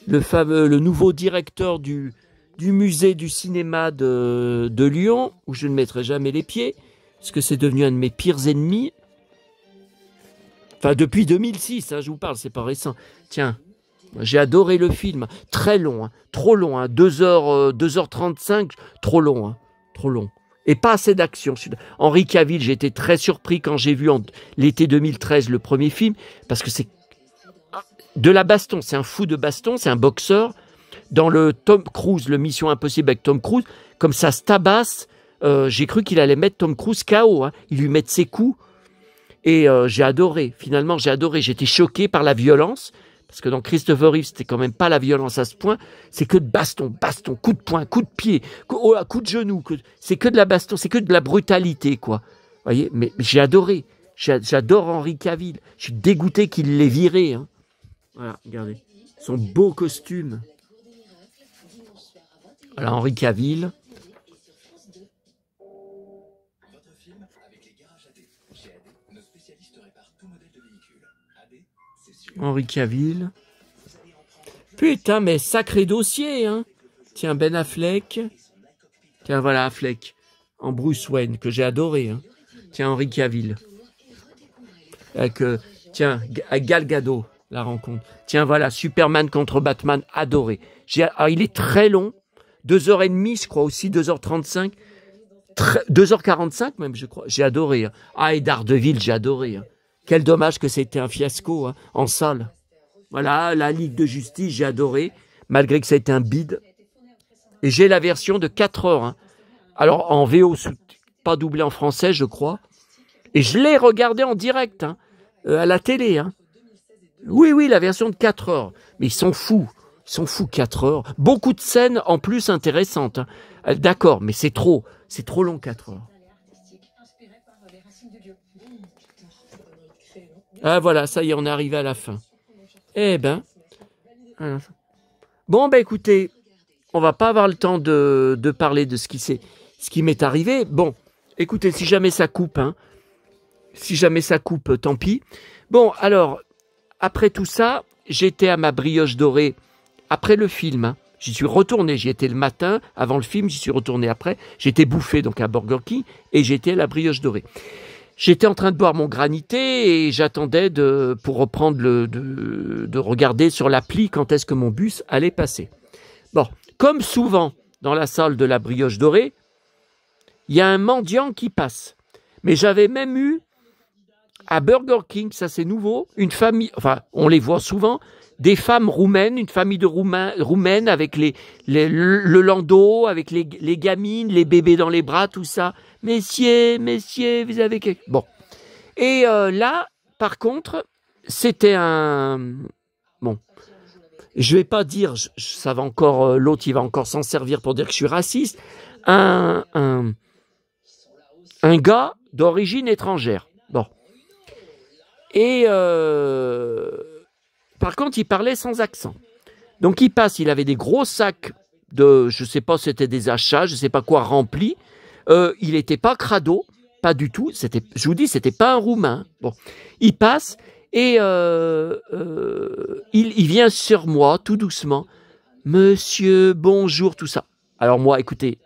Le nouveau directeur du musée du cinéma de Lyon, où je ne mettrai jamais les pieds, parce que c'est devenu un de mes pires ennemis. Enfin, depuis 2006, hein, je vous parle, c'est pas récent. Tiens, j'ai adoré le film. Très long, hein, trop long, hein, 2h35, trop long, hein, trop long. Et pas assez d'action. Henry Cavill, j'ai été très surpris quand j'ai vu l'été 2013 le premier film, parce que c'est de la baston, c'est un fou de baston, c'est un boxeur. Dans le Tom Cruise, le Mission Impossible avec Tom Cruise, comme ça se tabasse, j'ai cru qu'il allait mettre Tom Cruise KO, hein. Il lui met ses coups, et j'ai adoré, finalement j'ai adoré, j'étais choqué par la violence, parce que dans Christopher Reeve, c'était quand même pas la violence à ce point, c'est que de baston, coup de poing, coup de pied, coup de genou, c'est que de la baston, c'est que de la brutalité, quoi. Vous voyez, mais j'ai adoré, j'adore Henry Cavill, je suis dégoûté qu'il l'ait viré, hein. Voilà, regardez, son beau costume. Voilà, Henry Cavill. Henry Cavill. Putain, mais sacré dossier, hein. Tiens, Ben Affleck. Tiens, voilà, Affleck. En Bruce Wayne, que j'ai adoré, hein. Tiens, Henry Cavill. Tiens, Gal Gadot, la rencontre. Tiens, voilà, Superman contre Batman, adoré. Il est très long. 2h30, je crois aussi, 2h35. 2h45 même, je crois. J'ai adoré. Hein. Ah, et Daredevil, j'ai adoré. Hein. Quel dommage que c'était un fiasco, hein, en salle. Voilà, la Ligue de Justice, j'ai adoré, malgré que ça a été un bide. Et j'ai la version de 4 heures. Hein. Alors, en VO, pas doublé en français, je crois. Et je l'ai regardé en direct, hein, à la télé. Hein. Oui, la version de 4 heures. Mais ils sont fous. 4 heures. Beaucoup de scènes en plus intéressantes. Hein. D'accord, mais c'est trop long 4 heures. Ah voilà, ça y est, on est arrivé à la fin. Eh ben. Bon, ben écoutez, on va pas avoir le temps de parler de ce qui m'est arrivé. Bon, écoutez, si jamais ça coupe, hein. Si jamais ça coupe, tant pis. Bon, alors, après tout ça, j'étais à ma brioche dorée, après le film, hein, J'y suis retourné, j'y étais le matin, avant le film, j'y suis retourné après. J'étais bouffé donc à Burger King et j'étais à la brioche dorée. J'étais en train de boire mon granité et j'attendais pour reprendre de regarder sur l'appli quand est-ce que mon bus allait passer. Bon, comme souvent dans la salle de la brioche dorée, il y a un mendiant qui passe. Mais j'avais même eu à Burger King, ça c'est nouveau, une famille, enfin on les voit souvent, des femmes roumaines, une famille de roumaines avec le landau, avec les gamines, les bébés dans les bras, tout ça. Messieurs, vous avez quelque... Bon. Et là, par contre, c'était Bon, je vais pas dire, ça va encore, l'autre il va encore s'en servir pour dire que je suis raciste, un gars d'origine étrangère. Bon. Et par contre, il parlait sans accent. Donc il passe, il avait des gros sacs de, je sais pas, c'était des achats, je sais pas quoi, remplis. Il n'était pas crado, pas du tout. C'était, je vous dis, c'était pas un Roumain. Bon, il passe et il vient sur moi tout doucement. Monsieur, bonjour, tout ça. Alors moi, écoutez,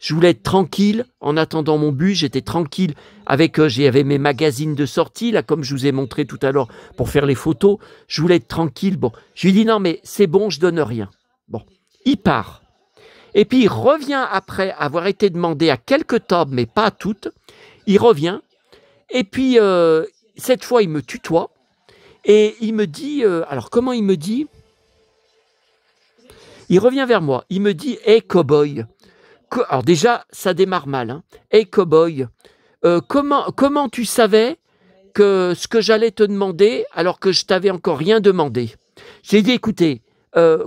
je voulais être tranquille en attendant mon bus. J'étais tranquille avec, j'avais mes magazines de sortie, là, comme je vous ai montré tout à l'heure pour faire les photos. Je voulais être tranquille. Bon, je lui dis non, mais c'est bon, je donne rien. Bon, il part. Et puis il revient après avoir été demandé à quelques tables, mais pas à toutes. Il revient. Et puis cette fois, il me tutoie. Et il me dit, alors comment il me dit? Il revient vers moi. Il me dit, hey cowboy. Alors déjà, ça démarre mal. Hein. Hey cowboy, comment tu savais que ce que j'allais te demander alors que je t'avais encore rien demandé? J'ai dit, écoutez,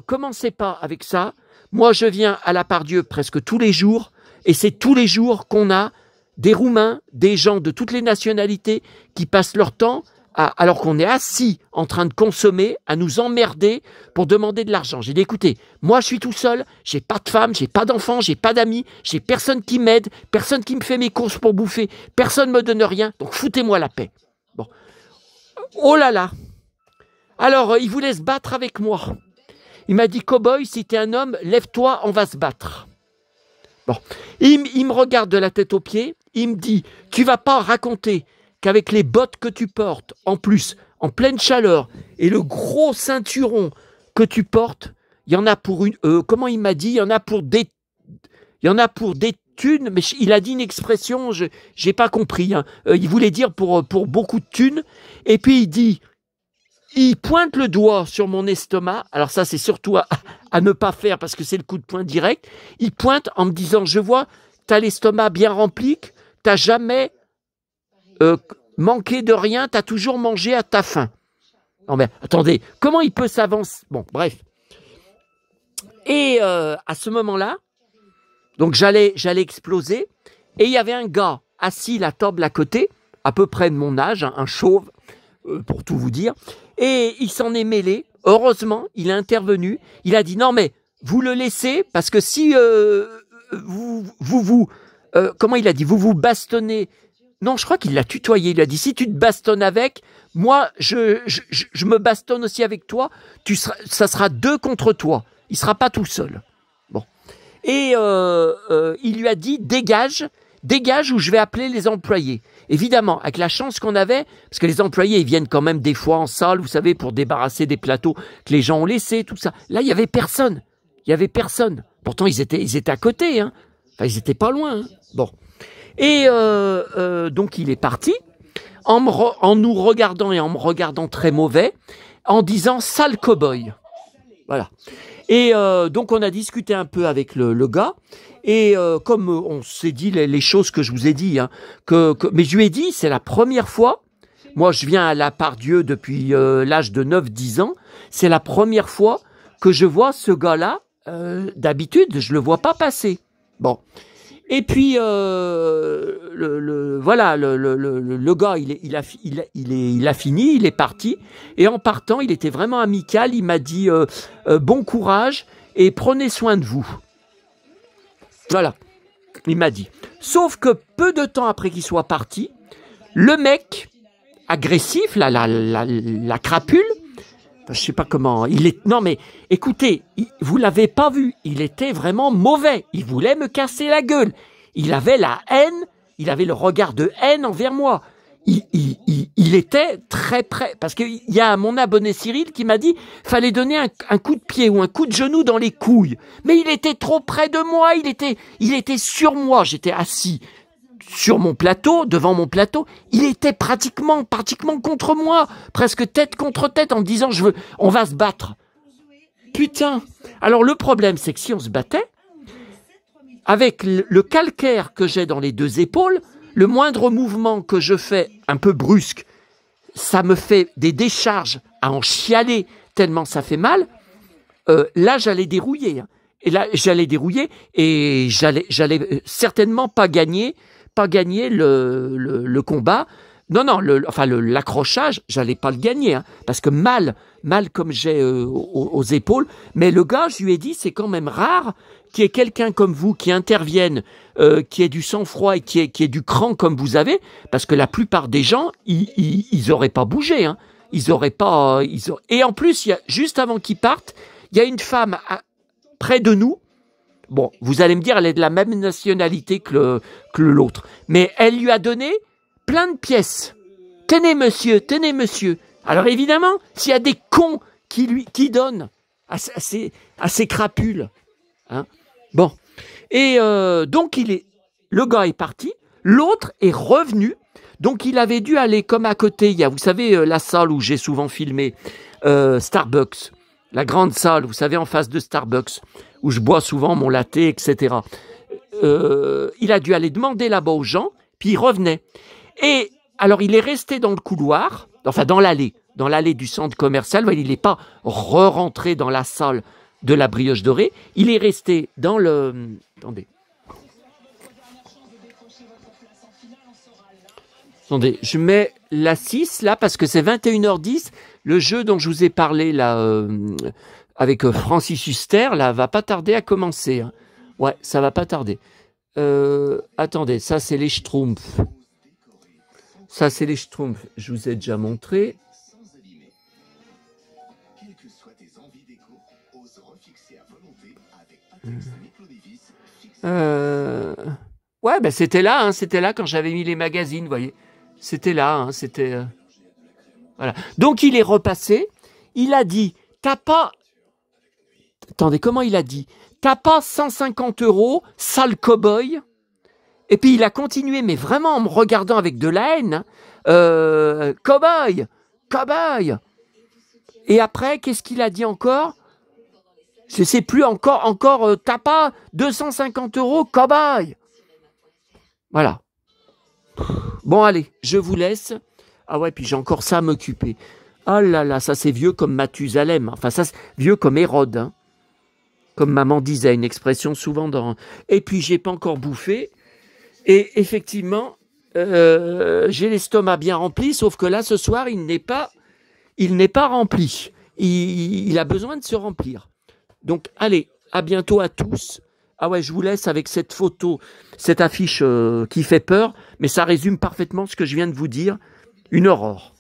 commencez pas avec ça. Moi, je viens à la Part-Dieu presque tous les jours et c'est tous les jours qu'on a des Roumains, des gens de toutes les nationalités qui passent leur temps alors qu'on est assis en train de consommer, à nous emmerder pour demander de l'argent. J'ai dit, écoutez, moi je suis tout seul, j'ai pas de femme, j'ai pas d'enfants, j'ai pas d'amis, j'ai personne qui m'aide, personne qui me fait mes courses pour bouffer, personne me donne rien, donc foutez-moi la paix. Bon. Oh là là. Alors, il voulait se battre avec moi. Il m'a dit, cowboy, si t'es un homme, lève-toi, on va se battre. Bon. Il me regarde de la tête aux pieds, il me dit, tu vas pas raconter qu'avec les bottes que tu portes, en plus, en pleine chaleur, et le gros ceinturon que tu portes, il y en a pour une... comment il m'a dit? Il y en a pour des thunes, mais il a dit une expression, je n'ai pas compris. Hein. Il voulait dire pour beaucoup de thunes. Et puis il dit, il pointe le doigt sur mon estomac. Alors ça, c'est surtout à ne pas faire parce que c'est le coup de poing direct. Il pointe en me disant, je vois, tu as l'estomac bien rempli, tu n'as jamais... manquer de rien, t'as toujours mangé à ta faim. Non mais attendez, comment il peut s'avancer? Bon, bref. Et à ce moment-là, donc j'allais exploser, et il y avait un gars assis la table à côté, à peu près de mon âge, un chauve, pour tout vous dire, et il s'en est mêlé. Heureusement, il est intervenu. Il a dit non mais vous le laissez parce que si comment il a dit, vous vous bastonnez. Non, je crois qu'il l'a tutoyé. Il a dit, si tu te bastonnes avec, moi, je me bastonne aussi avec toi. Ça sera 2 contre toi. Il ne sera pas tout seul. Bon. Et il lui a dit, dégage ou je vais appeler les employés. Évidemment, avec la chance qu'on avait, parce que les employés, ils viennent quand même des fois en salle, vous savez, pour débarrasser des plateaux que les gens ont laissés, tout ça. Là, il n'y avait personne. Pourtant, ils étaient à côté. Hein. Enfin, ils n'étaient pas loin. Hein. Bon. Et donc il est parti en nous regardant et en me regardant très mauvais, en disant sale cow-boy. Voilà. Et donc on a discuté un peu avec le gars et comme on s'est dit les choses que je vous ai dit, hein, mais je lui ai dit c'est la première fois. Moi je viens à la Part-Dieu depuis l'âge de 9-10 ans. C'est la première fois que je vois ce gars-là. D'habitude je le vois pas passer. Bon. Et puis le gars il a fini, il est parti et en partant il était vraiment amical. Il m'a dit bon courage et prenez soin de vous. Voilà, il m'a dit. Sauf que peu de temps après qu'il soit parti, le mec agressif, la crapule, je sais pas comment. Non, mais écoutez, vous l'avez pas vu. Il était vraiment mauvais. Il voulait me casser la gueule. Il avait la haine. Il avait le regard de haine envers moi. Il était très près. Parce qu'il y a mon abonné Cyril qui m'a dit fallait donner un coup de pied ou un coup de genou dans les couilles. Mais il était trop près de moi. Il était sur moi. J'étais assis sur mon plateau, devant mon plateau. Il était pratiquement contre moi. Presque tête contre tête en me disant on va se battre. Putain. Alors le problème, c'est que si on se battait, avec le calcaire que j'ai dans les deux épaules, le moindre mouvement que je fais un peu brusque, ça me fait des décharges à en chialer tellement ça fait mal. Là, j'allais dérouiller. Hein. Et là, j'allais dérouiller et j'allais certainement pas gagner le combat. Non, l'accrochage, j'allais pas le gagner, hein, parce que mal comme j'ai aux épaules. Mais le gars, je lui ai dit, c'est quand même rare qu'il y ait quelqu'un comme vous qui intervienne, qui ait du sang-froid et qui ait du cran comme vous avez, parce que la plupart des gens, ils auraient pas bougé, hein. Et en plus, juste avant qu'ils partent, il y a une femme près de nous. Bon, vous allez me dire, elle est de la même nationalité que l'autre, mais elle lui a donné plein de pièces. Tenez, monsieur. Alors évidemment, s'il y a des cons qui donnent à ces crapules, hein. Bon. Et donc, le gars est parti, l'autre est revenu, donc il avait dû aller comme à côté, il y a, vous savez, la salle où j'ai souvent filmé, Starbucks, la grande salle, vous savez, en face de Starbucks, où je bois souvent mon latte, etc. Il a dû aller demander là-bas aux gens, puis il revenait. Et alors, il est resté dans le couloir, enfin dans l'allée du centre commercial, il n'est pas re-rentré dans la salle de la brioche dorée, il est resté dans le... Attendez, je mets la 6 là, parce que c'est 21h10, le jeu dont je vous ai parlé là, avec Francis Huster, là, va pas tarder à commencer. Hein. Ouais, ça va pas tarder. Attendez, ça c'est les Schtroumpfs. Je vous ai déjà montré. Ouais, ben c'était là quand j'avais mis les magazines, vous voyez. C'était là, hein, voilà. Donc il est repassé, il a dit, t'as pas... Attendez, comment il a dit? T'as pas 150 €, sale cow-boy? Et puis il a continué, mais vraiment en me regardant avec de la haine. Hein. Cow-boy. Et après, qu'est-ce qu'il a dit encore? Je sais plus encore, t'as pas 250 €, cow-boy. Voilà. Bon, allez, je vous laisse. Ah ouais, puis j'ai encore ça à m'occuper. Ah là là, ça c'est vieux comme Mathusalem. Enfin, ça c'est vieux comme Hérode. Hein. Comme maman disait, une expression souvent dans... Et puis, j'ai pas encore bouffé. Et effectivement, j'ai l'estomac bien rempli, sauf que là, ce soir, il n'est pas rempli. Il a besoin de se remplir. Donc, allez, à bientôt à tous. Ah ouais, je vous laisse avec cette photo, cette affiche qui fait peur, mais ça résume parfaitement ce que je viens de vous dire. Une aurore.